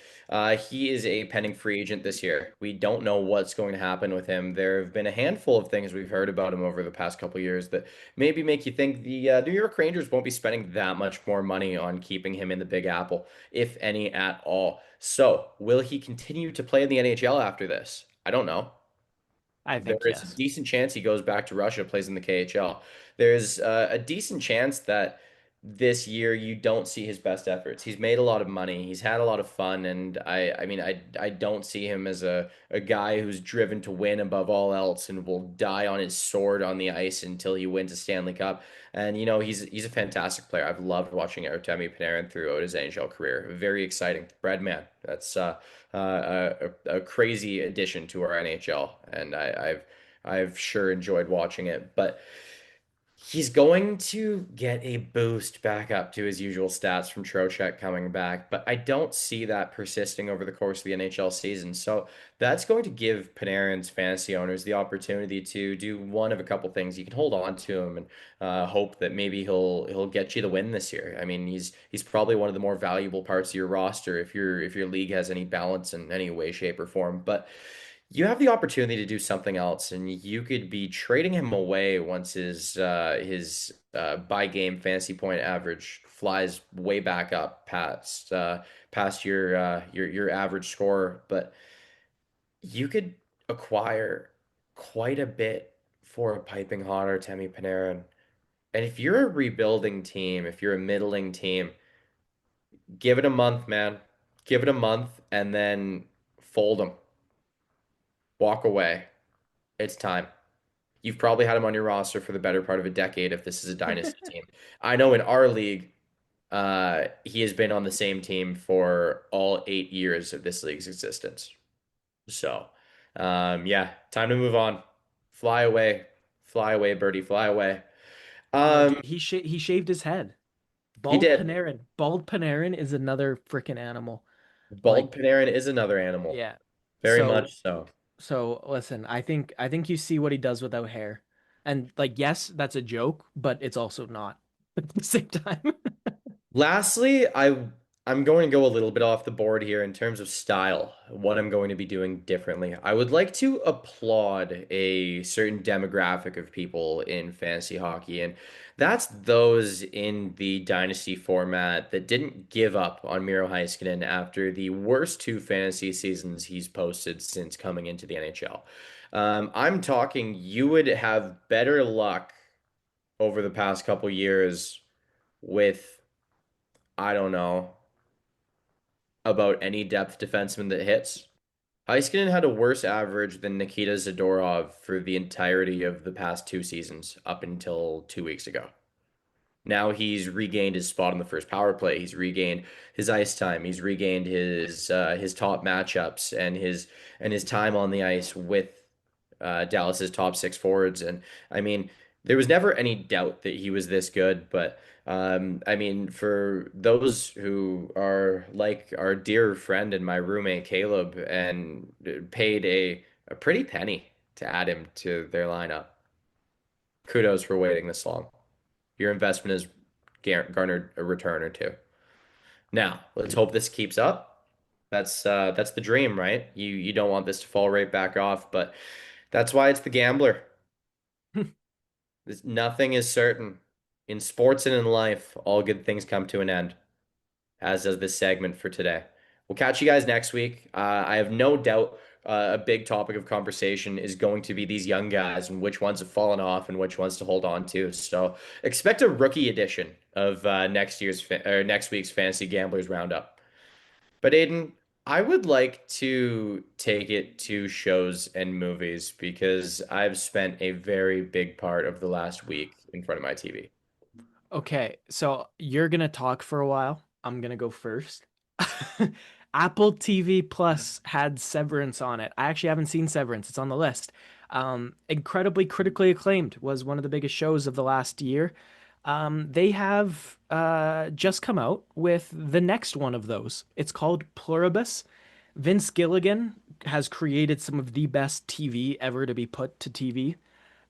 he is a pending free agent this year. We don't know what's going to happen with him. There have been a handful of things we've heard about him over the past couple years that maybe make you think the New York Rangers won't be spending that much more money on keeping him in the Big Apple, if any at all. So, will he continue to play in the NHL after this? I don't know. I There think is a yes. decent chance he goes back to Russia, plays in the KHL. There's a decent chance that this year you don't see his best efforts. He's made a lot of money. He's had a lot of fun, and I mean, I don't see him as a guy who's driven to win above all else and will die on his sword on the ice until he wins a Stanley Cup. And he's a fantastic player. I've loved watching Artemi Panarin throughout his NHL career. Very exciting, bread man. That's a crazy addition to our NHL, and I've sure enjoyed watching it. But he's going to get a boost back up to his usual stats from Trocheck coming back, but I don't see that persisting over the course of the NHL season. So that's going to give Panarin's fantasy owners the opportunity to do one of a couple things. You can hold on to him and hope that maybe he'll get you the win this year. I mean, he's probably one of the more valuable parts of your roster if your league has any balance in any way, shape, or form. But you have the opportunity to do something else, and you could be trading him away once his by game fantasy point average flies way back up past your average score. But you could acquire quite a bit for a piping hot Artemi Panarin. And if you're a rebuilding team, if you're a middling team, give it a month, man. give it a month, and then fold them. Walk away. It's time. You've probably had him on your roster for the better part of a decade if this is a dynasty team. I know in our league, he has been on the same team for all 8 years of this league's existence. So, yeah, time to move on. Fly away, birdie, fly away. No, Um, dude, he shaved his head. he Bald did. Panarin. Bald Panarin is another freaking animal. Bald Like, Panarin is another animal, yeah. very So much so. so listen, I think you see what he does without hair. And like yes, that's a joke, but it's also not at the same time. Lastly, I'm going to go a little bit off the board here in terms of style, what I'm going to be doing differently. I would like to applaud a certain demographic of people in fantasy hockey, and that's those in the dynasty format that didn't give up on Miro Heiskanen after the worst two fantasy seasons he's posted since coming into the NHL. I'm talking you would have better luck over the past couple years with I don't know about any depth defenseman that hits. Heiskanen had a worse average than Nikita Zadorov for the entirety of the past two seasons up until 2 weeks ago. Now he's regained his spot on the first power play. He's regained his ice time. He's regained his top matchups and his time on the ice with Dallas's top six forwards. And I mean, there was never any doubt that he was this good. But I mean, for those who are like our dear friend and my roommate Caleb and paid a pretty penny to add him to their lineup, kudos for waiting this long. Your investment has garnered a return or two. Now, let's hope this keeps up. That's the dream, right? You don't want this to fall right back off, but that's why it's the gambler. Nothing is certain. In sports and in life, all good things come to an end, as does this segment for today. We'll catch you guys next week. I have no doubt a big topic of conversation is going to be these young guys and which ones have fallen off and which ones to hold on to. So expect a rookie edition of next week's Fantasy Gamblers Roundup. But Aiden, I would like to take it to shows and movies because I've spent a very big part of the last week in front of my TV. Okay, so you're gonna talk for a while. I'm gonna go first. Apple TV Plus had Severance on it. I actually haven't seen Severance. It's on the list. Incredibly critically acclaimed. Was one of the biggest shows of the last year. They have just come out with the next one of those. It's called Pluribus. Vince Gilligan has created some of the best TV ever to be put to TV,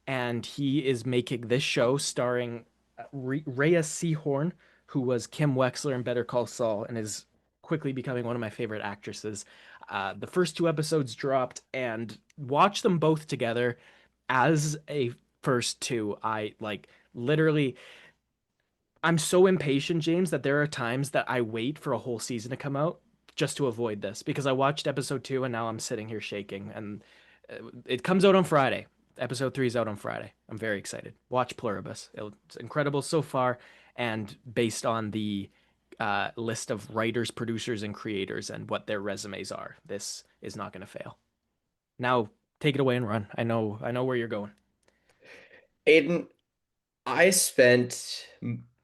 and he is making this show starring Rhea Seehorn, who was Kim Wexler in Better Call Saul and is quickly becoming one of my favorite actresses. The first two episodes dropped, and watch them both together as a first two. I like literally. I'm so impatient, James, that there are times that I wait for a whole season to come out just to avoid this because I watched episode two and now I'm sitting here shaking. And it comes out on Friday. Episode three is out on Friday. I'm very excited. Watch Pluribus. It's incredible so far, and based on the list of writers, producers, and creators and what their resumes are, this is not going to fail. Now, take it away and run. I know where you're going. Aiden, I spent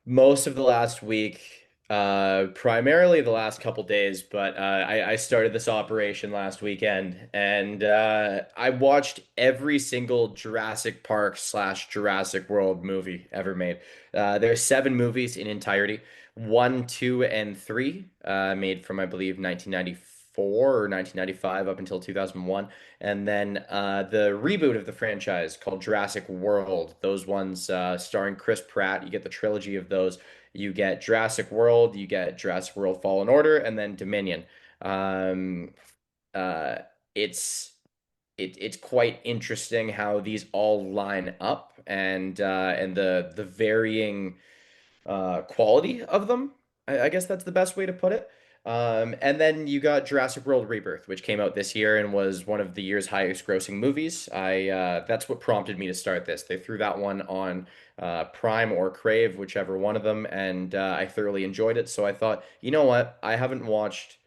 most of the last week, primarily the last couple days, but I started this operation last weekend, and I watched every single Jurassic Park slash Jurassic World movie ever made. There's seven movies in entirety, one, two, and three, made from I believe 1994 or 1995 up until 2001. And then the reboot of the franchise called Jurassic World. Those ones starring Chris Pratt. You get the trilogy of those. You get Jurassic World, you get Jurassic World Fallen Order, and then Dominion. Um, uh, it's it's quite interesting how these all line up and the varying quality of them. I guess that's the best way to put it. And then you got Jurassic World Rebirth, which came out this year and was one of the year's highest grossing movies. I That's what prompted me to start this. They threw that one on Prime or Crave, whichever one of them, and I thoroughly enjoyed it. So I thought, you know what? I haven't watched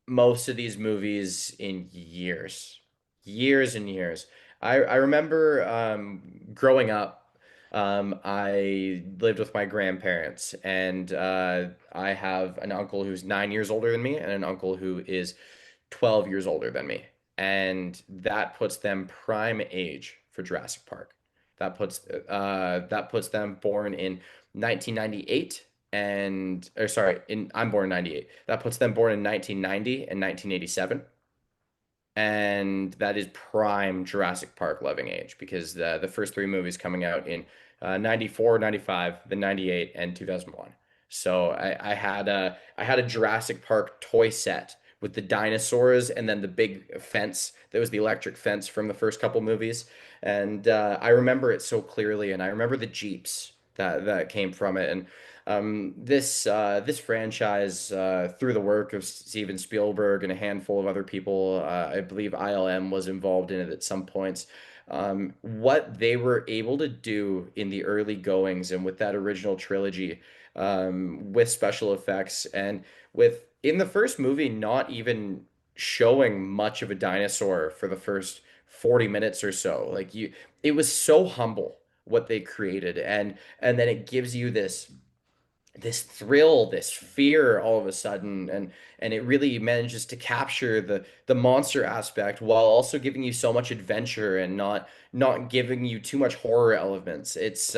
most of these movies in years, years and years. I remember growing up, I lived with my grandparents, and I have an uncle who's 9 years older than me, and an uncle who is 12 years older than me. And that puts them prime age for Jurassic Park. That puts them born in 1998 and or sorry, I'm born in 98. That puts them born in 1990 and 1987. And that is prime Jurassic Park loving age because the first three movies coming out in 94, 95, then 98, and 2001. So I had a Jurassic Park toy set with the dinosaurs and then the big fence that was the electric fence from the first couple movies. And I remember it so clearly, and I remember the Jeeps that came from it. And this franchise, through the work of Steven Spielberg and a handful of other people, I believe ILM was involved in it at some points. What they were able to do in the early goings and with that original trilogy, with special effects and with in the first movie not even showing much of a dinosaur for the first 40 minutes or so. It was so humble what they created, and then it gives you this thrill, this fear all of a sudden, and it really manages to capture the monster aspect while also giving you so much adventure and not giving you too much horror elements. It's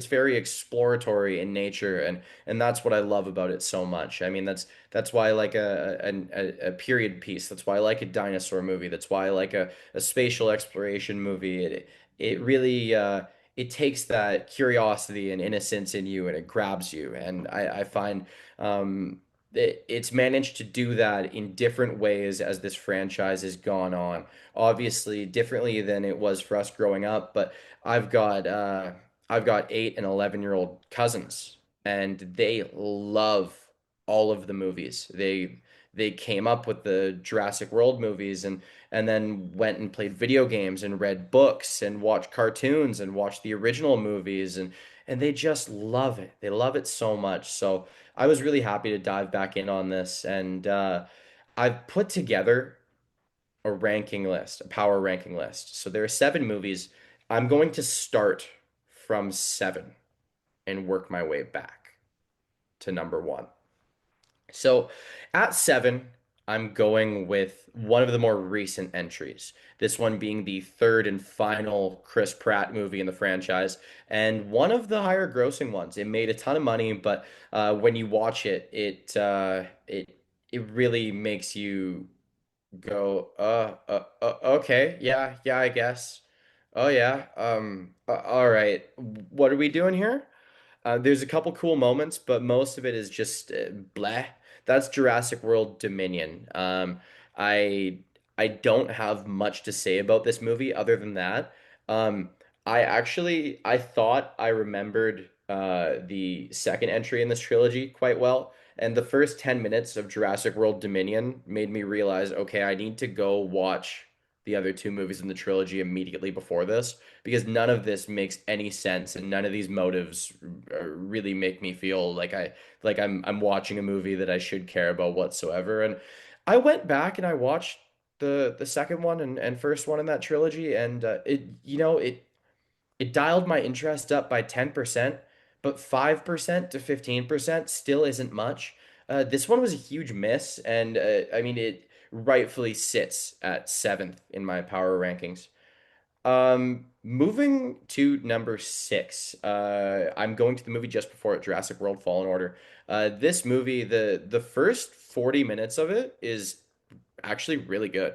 very exploratory in nature, and that's what I love about it so much. I mean, that's why I like a period piece. That's why I like a dinosaur movie. That's why I like a spatial exploration movie. It really it takes that curiosity and innocence in you and it grabs you. And I find it's managed to do that in different ways as this franchise has gone on. Obviously, differently than it was for us growing up, but I've got uh, I've got 8 and 11-year-old cousins, and they love all of the movies. They came up with the Jurassic World movies and then went and played video games and read books and watched cartoons and watched the original movies and they just love it. They love it so much. So I was really happy to dive back in on this and I've put together a ranking list, a power ranking list. So there are 7 movies. I'm going to start from 7 and work my way back to number 1. So at 7, I'm going with one of the more recent entries. This one being the third and final Chris Pratt movie in the franchise, and one of the higher grossing ones. It made a ton of money, but when you watch it, it really makes you go, okay, yeah, yeah, I guess. Oh yeah, all right. What are we doing here? There's a couple cool moments, but most of it is just bleh. That's Jurassic World Dominion. I I don't have much to say about this movie other than that. Um, I thought I remembered the second entry in this trilogy quite well, and the first 10 minutes of Jurassic World Dominion made me realize, okay, I need to go watch the other two movies in the trilogy immediately before this because none of this makes any sense and none of these motives really make me feel like I'm watching a movie that I should care about whatsoever. And I went back and I watched the second one and first one in that trilogy, and it dialed my interest up by 10%, but 5% to 15% still isn't much. This one was a huge miss, and I mean it rightfully sits at seventh in my power rankings. Moving to number 6, I'm going to the movie just before it, Jurassic World Fallen Order. This movie, the first 40 minutes of it is actually really good.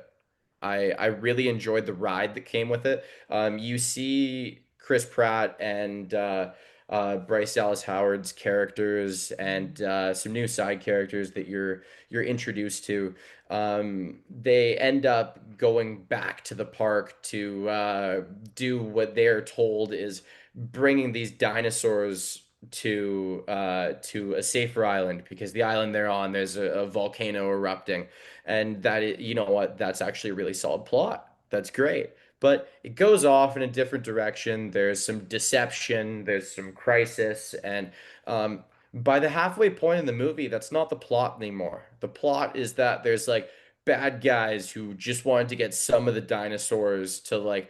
I really enjoyed the ride that came with it. You see Chris Pratt and Bryce Dallas Howard's characters and some new side characters that you're introduced to. They end up going back to the park to do what they're told is bringing these dinosaurs to a safer island because the island they're on there's a volcano erupting and you know what, that's actually a really solid plot. That's great. But it goes off in a different direction. There's some deception, there's some crisis, and um, by the halfway point in the movie, that's not the plot anymore. The plot is that there's like bad guys who just wanted to get some of the dinosaurs to like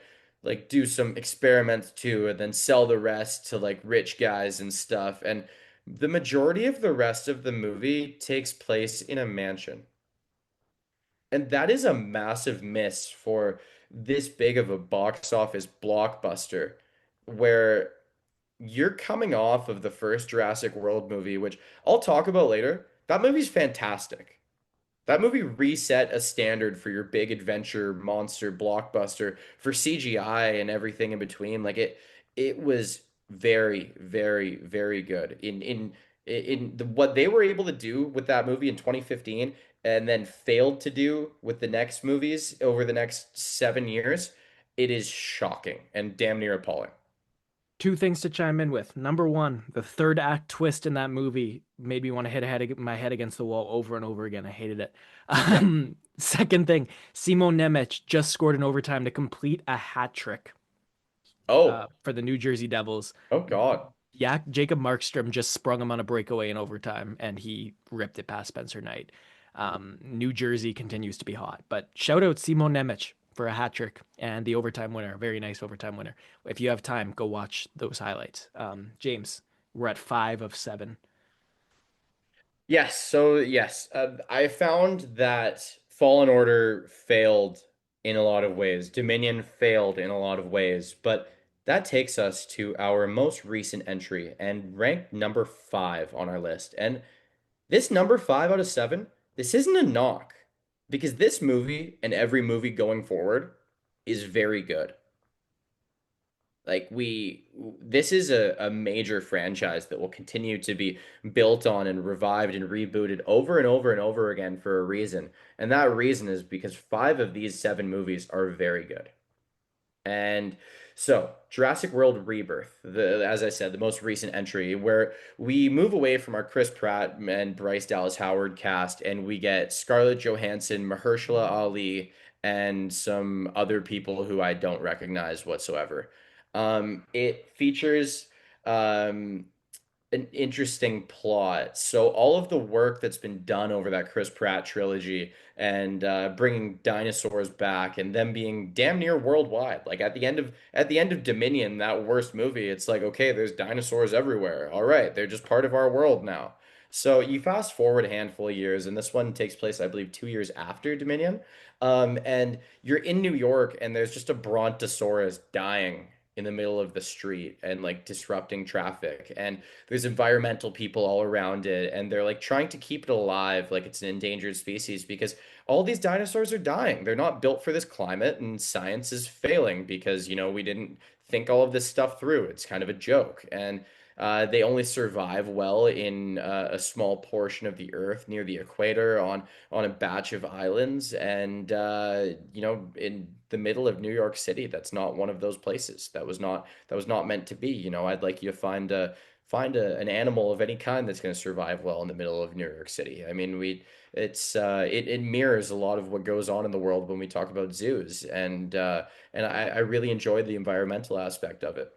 do some experiments too, and then sell the rest to like rich guys and stuff. And the majority of the rest of the movie takes place in a mansion. And that is a massive miss for this big of a box office blockbuster, where you're coming off of the first Jurassic World movie, which I'll talk about later. That movie's fantastic. That movie reset a standard for your big adventure monster blockbuster for CGI and everything in between. It was very, very, very good what they were able to do with that movie in 2015 and then failed to do with the next movies over the next 7 years. It is shocking and damn near appalling. Two things to chime in with. Number one, the third act twist in that movie made me want to my head against the wall over and over again. I hated it. Yeah. Second thing, Simo Nemec just scored in overtime to complete a hat trick Oh, for the New Jersey Devils. oh God. Yeah, Jacob Markstrom just sprung him on a breakaway in overtime, and he ripped it past Spencer Knight. New Jersey continues to be hot, but shout out Simo Nemec for a hat trick and the overtime winner, very nice overtime winner. If you have time, go watch those highlights. James, we're at 5 of 7. Yes, so yes, I found that Fallen Order failed in a lot of ways. Dominion failed in a lot of ways, but that takes us to our most recent entry and ranked number five on our list. And this number 5 out of 7, this isn't a knock because this movie and every movie going forward is very good. Like this is a major franchise that will continue to be built on and revived and rebooted over and over and over again for a reason. And that reason is because 5 of these 7 movies are very good. And so, Jurassic World Rebirth, as I said, the most recent entry, where we move away from our Chris Pratt and Bryce Dallas Howard cast, and we get Scarlett Johansson, Mahershala Ali, and some other people who I don't recognize whatsoever. It features um, an interesting plot. So all of the work that's been done over that Chris Pratt trilogy and bringing dinosaurs back and them being damn near worldwide. Like at the end of Dominion, that worst movie, it's like okay, there's dinosaurs everywhere. All right, they're just part of our world now. So you fast forward a handful of years, and this one takes place, I believe, 2 years after Dominion. And you're in New York, and there's just a brontosaurus dying in the middle of the street and like disrupting traffic. And there's environmental people all around it, and they're like trying to keep it alive like it's an endangered species because all these dinosaurs are dying. They're not built for this climate, and science is failing because we didn't think all of this stuff through. It's kind of a joke. And they only survive well in a small portion of the Earth near the equator on a batch of islands, and in the middle of New York City, that's not one of those places. That was not meant to be. I'd like you to find an animal of any kind that's going to survive well in the middle of New York City. I mean, it mirrors a lot of what goes on in the world when we talk about zoos, and I really enjoyed the environmental aspect of it.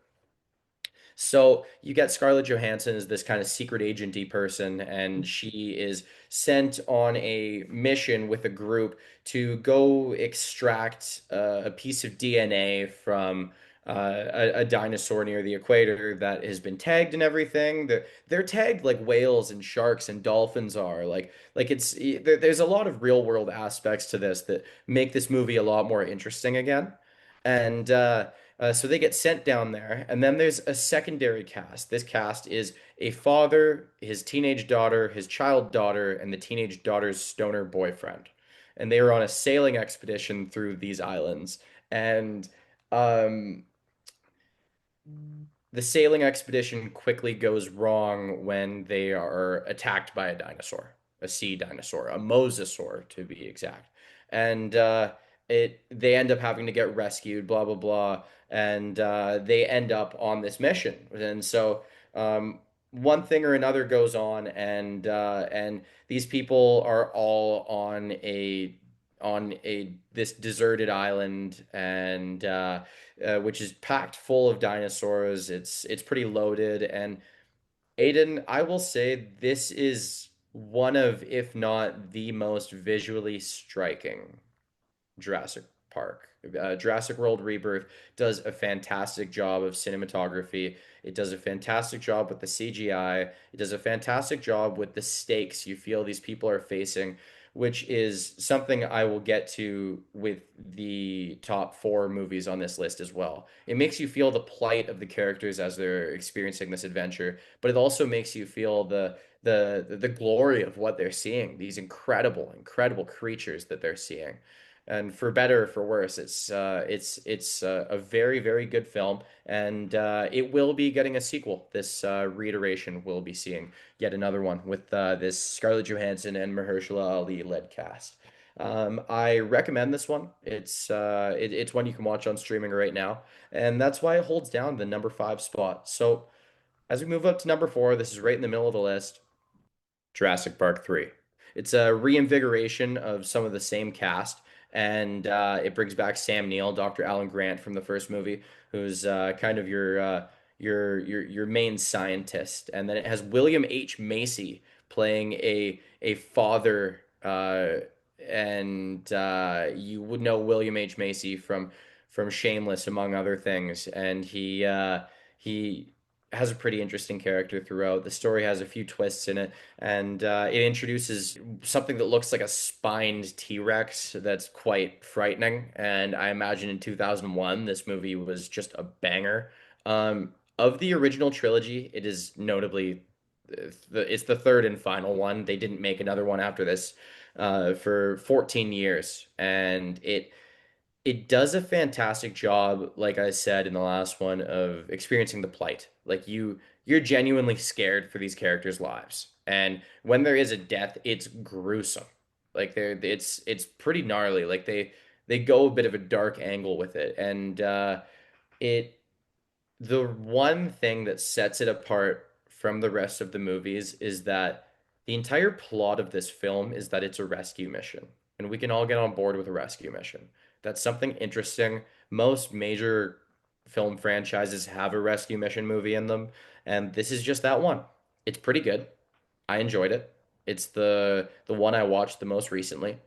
So you get Scarlett Johansson as this kind of secret agenty person, and she is sent on a mission with a group to go extract a piece of DNA from a dinosaur near the equator that has been tagged and everything. They're tagged like whales and sharks and dolphins are. There's a lot of real world aspects to this that make this movie a lot more interesting again. And so they get sent down there, and then there's a secondary cast. This cast is a father, his teenage daughter, his child daughter, and the teenage daughter's stoner boyfriend. And they were on a sailing expedition through these islands. And um, the sailing expedition quickly goes wrong when they are attacked by a dinosaur, a sea dinosaur, a mosasaur to be exact. And they end up having to get rescued, blah blah blah, and they end up on this mission. And so one thing or another goes on, and these people are all on a this deserted island, and which is packed full of dinosaurs. It's pretty loaded, and Aiden, I will say this is one of, if not the most visually striking Jurassic Park. Jurassic World Rebirth does a fantastic job of cinematography. It does a fantastic job with the CGI. It does a fantastic job with the stakes you feel these people are facing, which is something I will get to with the top four movies on this list as well. It makes you feel the plight of the characters as they're experiencing this adventure, but it also makes you feel the glory of what they're seeing, these incredible, incredible creatures that they're seeing. And for better or for worse, it's a very, very good film, and it will be getting a sequel. This reiteration will be seeing yet another one with this Scarlett Johansson and Mahershala Ali led cast. I recommend this one. It's one you can watch on streaming right now, and that's why it holds down the number five spot. So as we move up to number four, this is right in the middle of the list. Jurassic Park 3. It's a reinvigoration of some of the same cast, and it brings back Sam Neill, Dr. Alan Grant from the first movie, who's kind of your main scientist, and then it has William H. Macy playing a father, and you would know William H. Macy from Shameless, among other things, and he has a pretty interesting character throughout. The story has a few twists in it, and it introduces something that looks like a spined T-Rex that's quite frightening. And I imagine in 2001, this movie was just a banger. Of the original trilogy, it is notably it's the third and final one. They didn't make another one after this for 14 years, and it does a fantastic job, like I said in the last one, of experiencing the plight. Like you're genuinely scared for these characters' lives. And when there is a death, it's gruesome. Like it's pretty gnarly. Like they go a bit of a dark angle with it. And it the one thing that sets it apart from the rest of the movies is that the entire plot of this film is that it's a rescue mission, and we can all get on board with a rescue mission. That's something interesting. Most major film franchises have a rescue mission movie in them, and this is just that one. It's pretty good. I enjoyed it. It's the one I watched the most recently.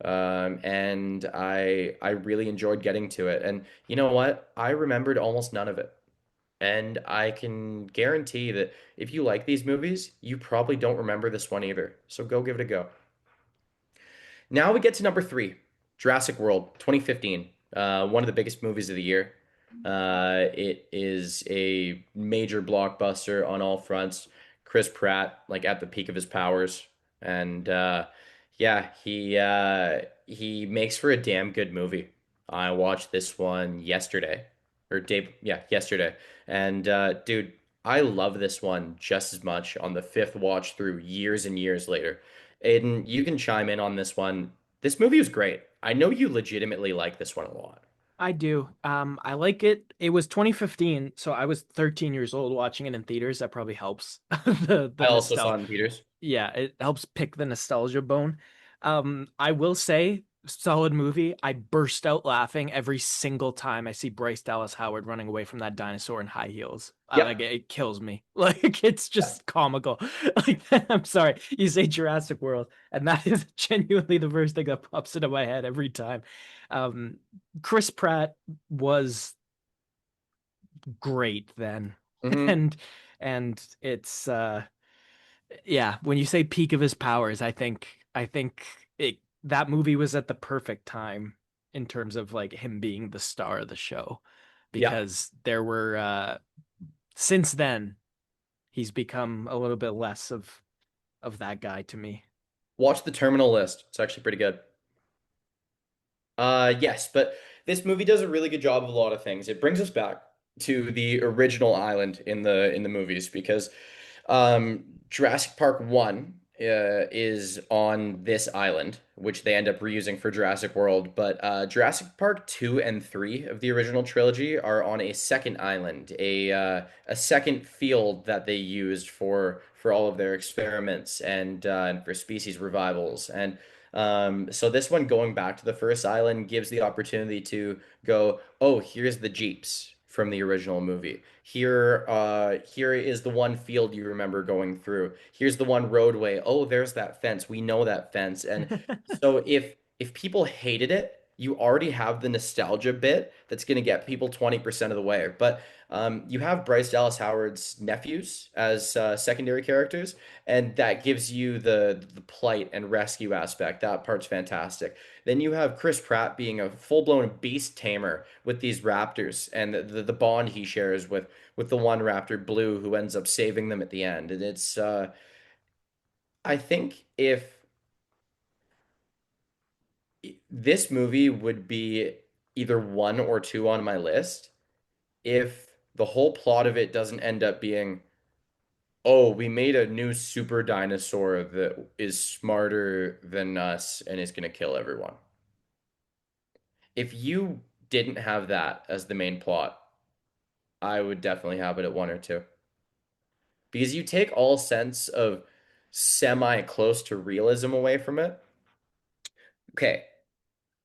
And I really enjoyed getting to it. And you know what? I remembered almost none of it. And I can guarantee that if you like these movies, you probably don't remember this one either. So go give it a go. Now we get to number three, Jurassic World 2015, one of the biggest movies of the year. It is a major blockbuster on all fronts. Chris Pratt, like at the peak of his powers, and yeah, he makes for a damn good movie. I watched this one yesterday, yeah, yesterday, and dude, I love this one just as much on the fifth watch through years and years later. Aiden, you can chime in on this one. This movie was great. I know you legitimately like this one a lot. I do. I like it. It was 2015, so I was 13 years old watching it in theaters. That probably helps the I also saw nostalgia. it in theaters. Yeah, it helps pick the nostalgia bone. I will say, solid movie. I burst out laughing every single time I see Bryce Dallas Howard running away from that dinosaur in high heels. Like Yep. it kills me. Like it's just comical. Like I'm sorry, you say Jurassic World, and that is genuinely the first thing that pops into my head every time. Um, Chris Pratt was great then, Hmm. and it's yeah, when you say peak of his powers, I think that movie was at the perfect time in terms of like him being the star of the show Yeah. because there were since then he's become a little bit less of that guy to me. Watch the Terminal List. It's actually pretty good. Yes, but this movie does a really good job of a lot of things. It brings us back to the original island in the movies because Jurassic Park 1 is on this island, which they end up reusing for Jurassic World. But Jurassic Park 2 and 3 of the original trilogy are on a second island, a second field that they used for all of their experiments and for species revivals. And so this one going back to the first island gives the opportunity to go, oh, here's the Jeeps from the original movie. Here is the one field you remember going through. Here's the one roadway. Oh, there's that fence. We know that fence. And so if people hated it, you already have the nostalgia bit that's going to get people 20% of the way. But you have Bryce Dallas Howard's nephews as secondary characters, and that gives you the plight and rescue aspect. That part's fantastic. Then you have Chris Pratt being a full-blown beast tamer with these raptors, and the bond he shares with the one raptor, Blue, who ends up saving them at the end. And it's I think if this movie would be either one or two on my list if the whole plot of it doesn't end up being, oh, we made a new super dinosaur that is smarter than us and is going to kill everyone. If you didn't have that as the main plot, I would definitely have it at one or two. Because you take all sense of semi close to realism away from it. Okay,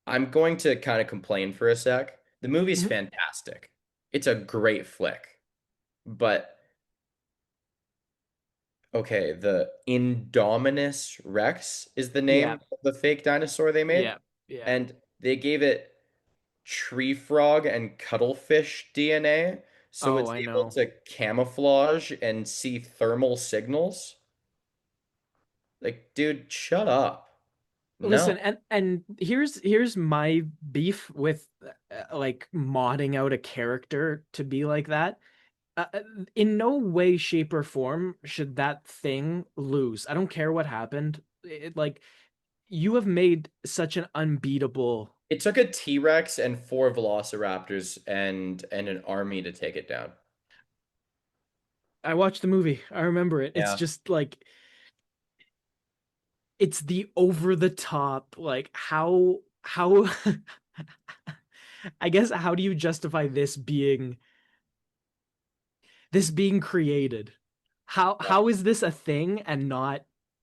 I'm going to kind of complain for a sec. The movie's Mhm. fantastic. It's a great flick. But okay, the Indominus Rex is the Yeah, name of the fake dinosaur they made. yeah, yeah. And they gave it tree frog and cuttlefish DNA. So Oh, it's I able know. to camouflage and see thermal signals. Like, dude, shut up. Listen, No. and here's my beef with like modding out a character to be like that. Uh, uh, in no way, shape, or form should that thing lose. I don't care what happened. Like you have made such an unbeatable. It took a T-Rex and four velociraptors and an army to take it down. I watched the movie. I remember it. It's Yeah. just like it's the over the top. Like how I guess how do you justify this being created? How is this a thing and not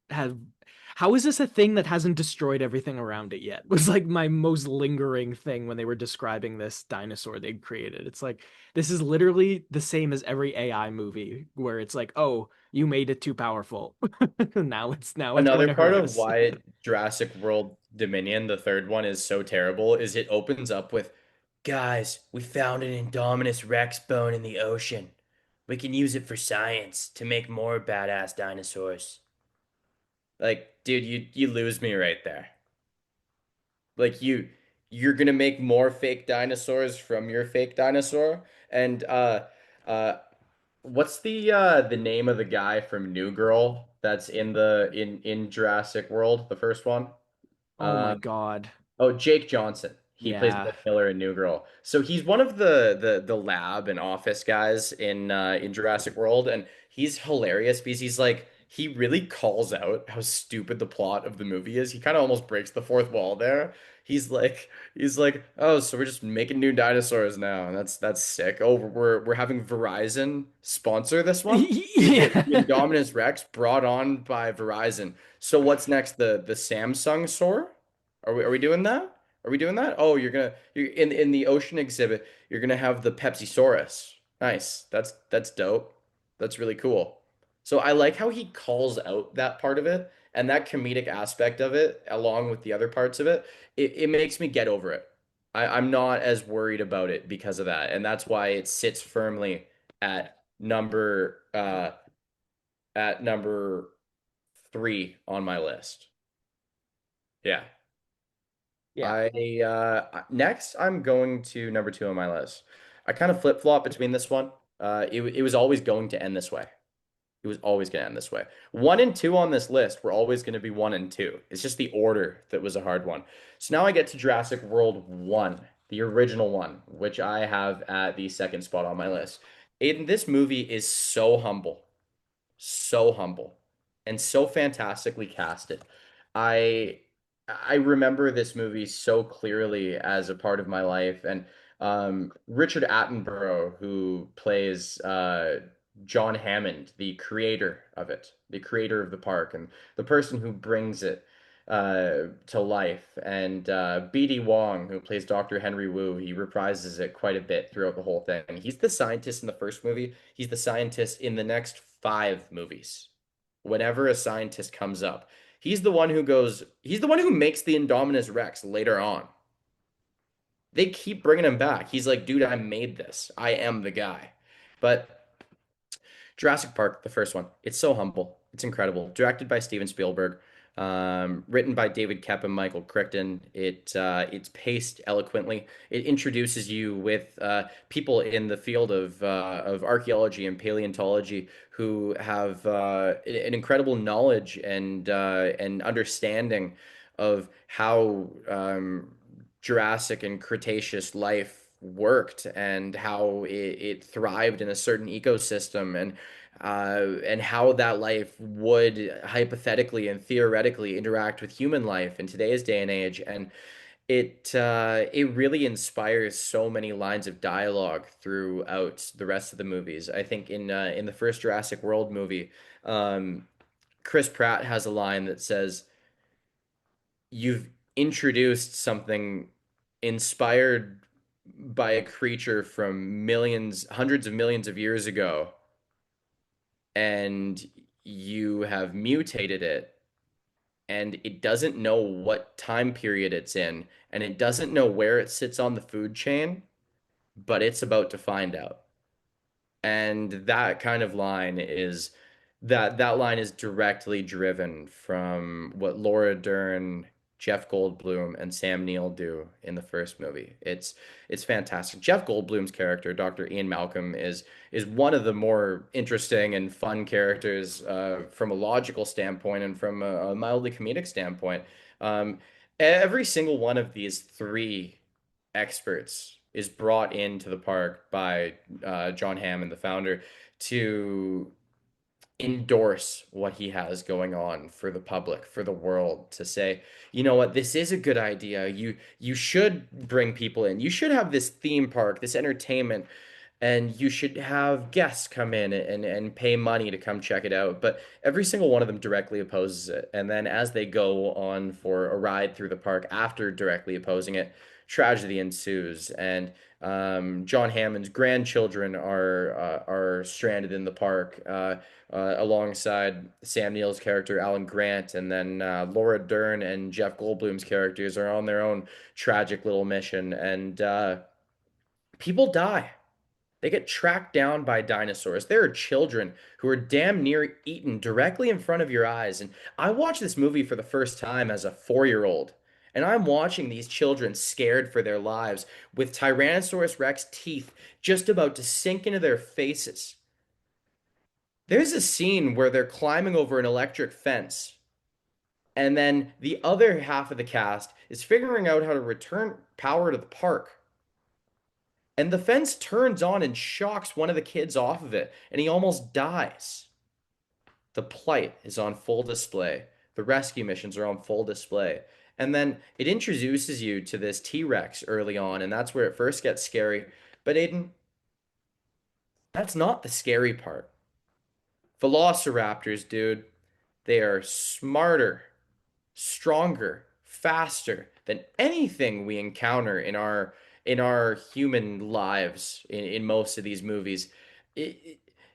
have how is this a thing that hasn't destroyed everything around it yet? Was like my most lingering thing when they were describing this dinosaur they'd created. It's like this is literally the same as every AI movie where it's like, "Oh, you made it too powerful. Now it's going Another to part hurt of us." why Jurassic World Dominion, the third one, is so terrible is it opens up with, guys, we found an Indominus Rex bone in the ocean. We can use it for science to make more badass dinosaurs. Like, dude, you lose me right there. Like you're gonna make more fake dinosaurs from your fake dinosaur. And uh what's the name of the guy from New Girl that's in the in Jurassic World, the first one? Oh my Um God. Oh, Jake Johnson. He plays Yeah. Bill Miller in New Girl. So he's one of the lab and office guys in Jurassic World, and he's hilarious because he's like he really calls out how stupid the plot of the movie is. He kind of almost breaks the fourth wall there. He's like, oh, so we're just making new dinosaurs now, and that's sick. Oh, we're having Verizon sponsor this one. The Yeah. Indominus Rex brought on by Verizon. So what's next? The Samsung store? Are we doing that? Are we doing that? Oh, you're in the ocean exhibit, you're gonna have the Pepsisaurus. Nice. That's dope. That's really cool. So I like how he calls out that part of it and that comedic aspect of it, along with the other parts of it. It makes me get over it. I'm not as worried about it because of that, and that's why it sits firmly at number three on my list. Yeah. Yeah. Next I'm going to number two on my list. I kind of flip-flop between this one. It was always going to end this way. It was always going to end this way. One and two on this list were always going to be one and two. It's just the order that was a hard one. So now I get to Jurassic World 1, the original one, which I have at the second spot on my list. Aiden, this movie is so humble and so fantastically casted. I I remember this movie so clearly as a part of my life, and Richard Attenborough, who plays John Hammond, the creator of it, the creator of the park, and the person who brings it. to life. And BD Wong, who plays Dr. Henry Wu, he reprises it quite a bit throughout the whole thing. He's the scientist in the first movie. He's the scientist in the next five movies. Whenever a scientist comes up, he's the one who makes the Indominus Rex later on. They keep bringing him back. He's like, dude, I made this. I am the guy. But Jurassic Park, the first one. It's so humble. It's incredible. Directed by Steven Spielberg, written by David Koepp and Michael Crichton. It's paced eloquently. It introduces you with people in the field of archaeology and paleontology who have an incredible knowledge and understanding of how Jurassic and Cretaceous life worked and how it thrived in a certain ecosystem and how that life would hypothetically and theoretically interact with human life in today's day and age. And it really inspires so many lines of dialogue throughout the rest of the movies. I think in the first Jurassic World movie, um, Chris Pratt has a line that says, "You've introduced something inspired by a creature from millions, hundreds of millions of years ago, and you have mutated it, and it doesn't know what time period it's in, and it doesn't know where it sits on the food chain, but it's about to find out." And that kind of line is that line is directly driven from what Laura Dern, Jeff Goldblum, and Sam Neill do in the first movie. It's fantastic. Jeff Goldblum's character, Dr. Ian Malcolm, is one of the more interesting and fun characters from a logical standpoint and from a mildly comedic standpoint. Um, every single one of these three experts is brought into the park by John Hammond, the founder, to endorse what he has going on for the public, for the world, to say, you know what, this is a good idea. You should bring people in. You should have this theme park, this entertainment, and you should have guests come in and pay money to come check it out. But every single one of them directly opposes it. And then as they go on for a ride through the park after directly opposing it, tragedy ensues. And John Hammond's grandchildren are stranded in the park alongside Sam Neill's character Alan Grant, and then Laura Dern and Jeff Goldblum's characters are on their own tragic little mission, and people die. They get tracked down by dinosaurs. There are children who are damn near eaten directly in front of your eyes. And I watched this movie for the first time as a 4-year-old. And I'm watching these children scared for their lives with Tyrannosaurus Rex teeth just about to sink into their faces. There's a scene where they're climbing over an electric fence, and then the other half of the cast is figuring out how to return power to the park. And the fence turns on and shocks one of the kids off of it, and he almost dies. The plight is on full display. The rescue missions are on full display. And then it introduces you to this T-Rex early on, and that's where it first gets scary. But Aiden, that's not the scary part. Velociraptors, dude, they are smarter, stronger, faster than anything we encounter in our human lives in most of these movies.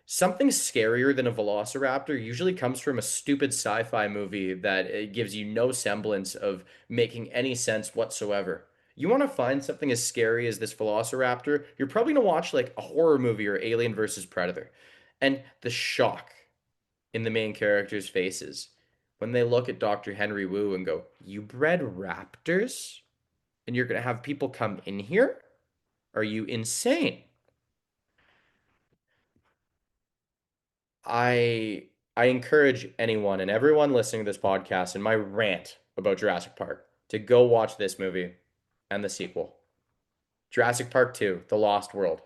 Something scarier than a velociraptor usually comes from a stupid sci-fi movie that gives you no semblance of making any sense whatsoever. You want to find something as scary as this velociraptor, you're probably gonna watch like a horror movie or Alien versus Predator. And the shock in the main characters' faces when they look at Dr. Henry Wu and go, "You bred raptors? And you're going to have people come in here? Are you insane?" I I encourage anyone and everyone listening to this podcast and my rant about Jurassic Park to go watch this movie and the sequel. Jurassic Park 2, The Lost World.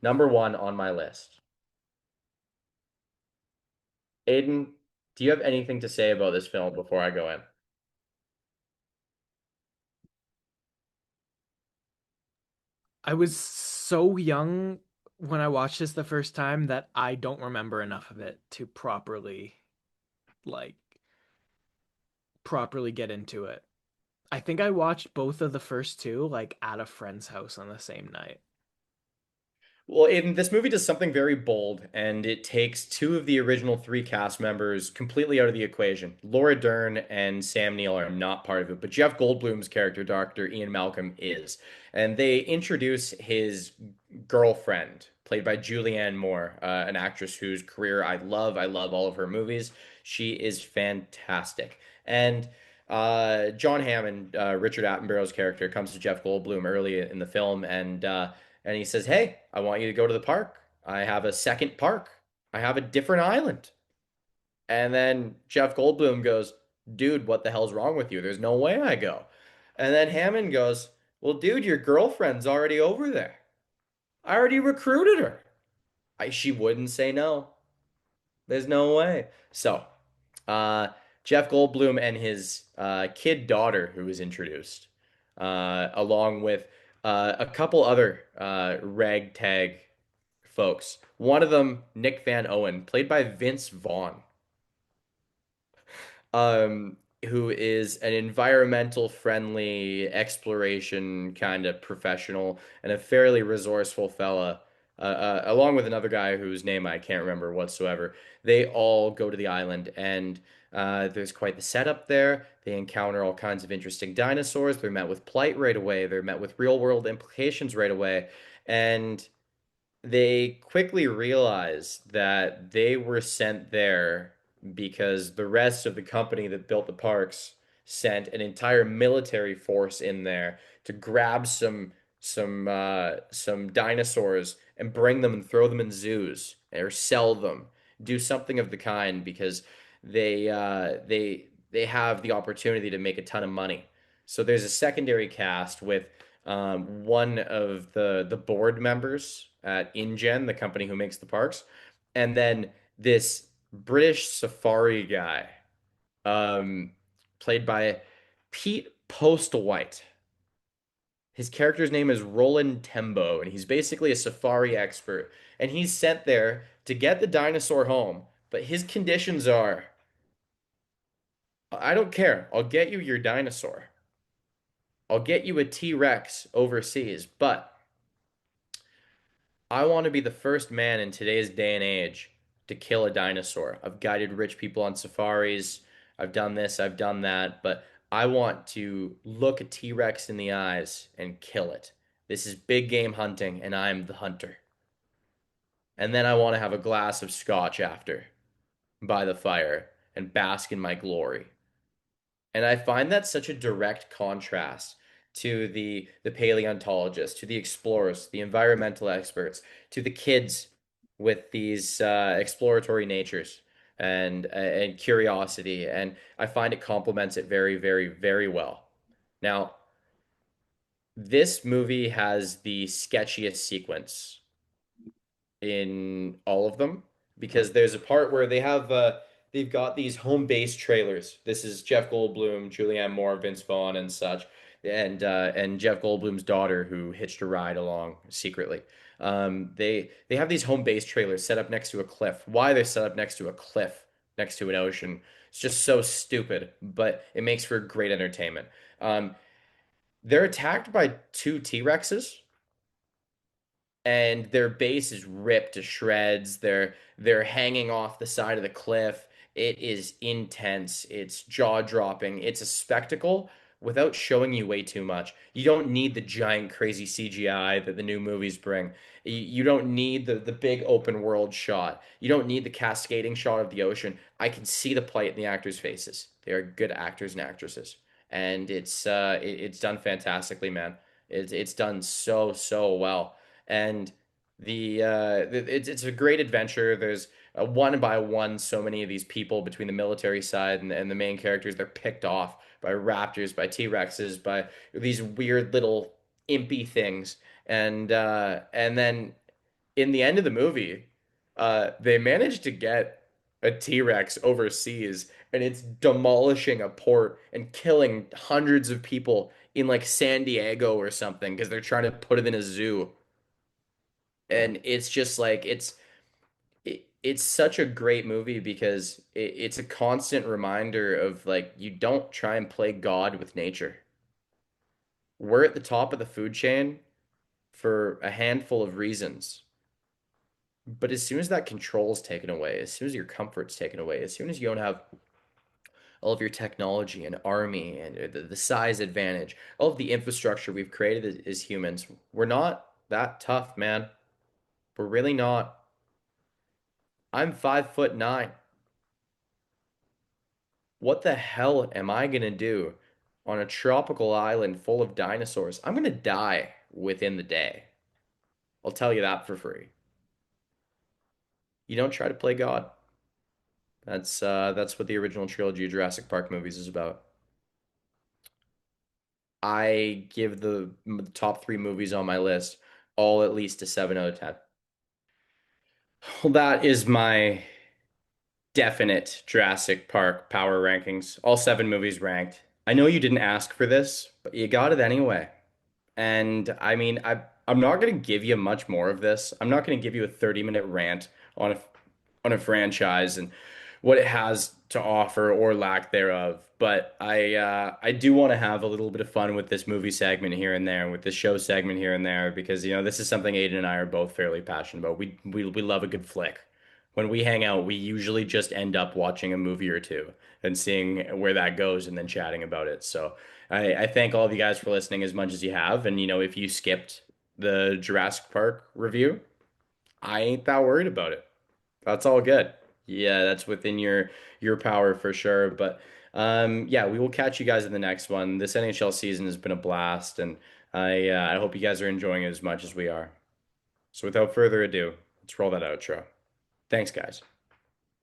Number one on my list. Aiden, do you have anything to say about this film before I go in? I was so young when I watched this the first time that I don't remember enough of it to properly like properly get into it. I think I watched both of the first two like at a friend's house on the same night. Well, in this movie does something very bold, and it takes two of the original three cast members completely out of the equation. Laura Dern and Sam Neill are not part of it, but Jeff Goldblum's character, Dr. Ian Malcolm, is. And they introduce his girlfriend, played by Julianne Moore, an actress whose career I love. I love all of her movies. She is fantastic. And John Hammond, Richard Attenborough's character, comes to Jeff Goldblum early in the film, and he says, "Hey, I want you to go to the park. I have a second park. I have a different island." And then Jeff Goldblum goes, "Dude, what the hell's wrong with you? There's no way I go." And then Hammond goes, "Well, dude, your girlfriend's already over there. I already recruited her. She wouldn't say no. There's no way." So, uh, Jeff Goldblum and his kid daughter, who was introduced, along with a couple other ragtag folks. One of them, Nick Van Owen, played by Vince Vaughn, who is an environmental friendly exploration kind of professional and a fairly resourceful fella, along with another guy whose name I can't remember whatsoever. They all go to the island, and there's quite the setup there. They encounter all kinds of interesting dinosaurs. They're met with plight right away. They're met with real world implications right away. And they quickly realized that they were sent there because the rest of the company that built the parks sent an entire military force in there to grab some dinosaurs and bring them and throw them in zoos or sell them, do something of the kind because they have the opportunity to make a ton of money. So there's a secondary cast with one of the board members at InGen, the company who makes the parks, and then this British safari guy, um, played by Pete Postlethwaite. His character's name is Roland Tembo, and he's basically a safari expert. And he's sent there to get the dinosaur home, but his conditions are, I don't care. I'll get you your dinosaur. I'll get you a T-Rex overseas, but I want to be the first man in today's day and age to kill a dinosaur. I've guided rich people on safaris. I've done this, I've done that, but I want to look a T-Rex in the eyes and kill it. This is big game hunting, and I'm the hunter. And then I want to have a glass of scotch after by the fire and bask in my glory. And I find that such a direct contrast to the paleontologists, to the explorers, the environmental experts, to the kids with these exploratory natures and curiosity. And I find it complements it very, very, very well. Now, this movie has the sketchiest sequence in all of them because there's a part where they've got these home base trailers. This is Jeff Goldblum, Julianne Moore, Vince Vaughn, and such, and Jeff Goldblum's daughter who hitched a ride along secretly. They have these home base trailers set up next to a cliff. Why they're set up next to a cliff, next to an ocean? It's just so stupid, but it makes for great entertainment. They're attacked by two T-Rexes and their base is ripped to shreds. They're hanging off the side of the cliff. It is intense. It's jaw-dropping. It's a spectacle without showing you way too much. You don't need the giant crazy CGI that the new movies bring. You don't need the big open world shot. You don't need the cascading shot of the ocean. I can see the plight in the actors' faces. They are good actors and actresses. And it's done fantastically, man. It's done so well, and it's a great adventure. There's one by one so many of these people between the military side and the main characters. They're picked off by raptors, by T-Rexes, by these weird little impy things, and then in the end of the movie, they managed to get a T-Rex overseas, and it's demolishing a port and killing hundreds of people in like San Diego or something because they're trying to put it in a zoo. And it's just like it's such a great movie because it's a constant reminder of like you don't try and play God with nature. We're at the top of the food chain for a handful of reasons. But as soon as that control's taken away, as soon as your comfort's taken away, as soon as you don't have all of your technology and army and the size advantage, all of the infrastructure we've created as humans, we're not that tough, man. We're really not. I'm 5'9". What the hell am I gonna do on a tropical island full of dinosaurs? I'm gonna die within the day. I'll tell you that for free. You don't try to play God. That's what the original trilogy of Jurassic Park movies is about. I give the top three movies on my list all at least a 7 out of 10. Well, that is my definite Jurassic Park power rankings. All seven movies ranked. I know you didn't ask for this, but you got it anyway. And I mean, I'm not gonna give you much more of this. I'm not gonna give you a 30-minute rant on a franchise and what it has to offer or lack thereof. But I do want to have a little bit of fun with this movie segment here and there, and with this show segment here and there, because this is something Aiden and I are both fairly passionate about. We love a good flick. When we hang out, we usually just end up watching a movie or two and seeing where that goes and then chatting about it. So I thank all of you guys for listening as much as you have. And if you skipped the Jurassic Park review, I ain't that worried about it. That's all good. Yeah, that's within your power for sure. But yeah, we will catch you guys in the next one. This NHL season has been a blast, and I hope you guys are enjoying it as much as we are. So without further ado, let's roll that outro. Thanks, guys.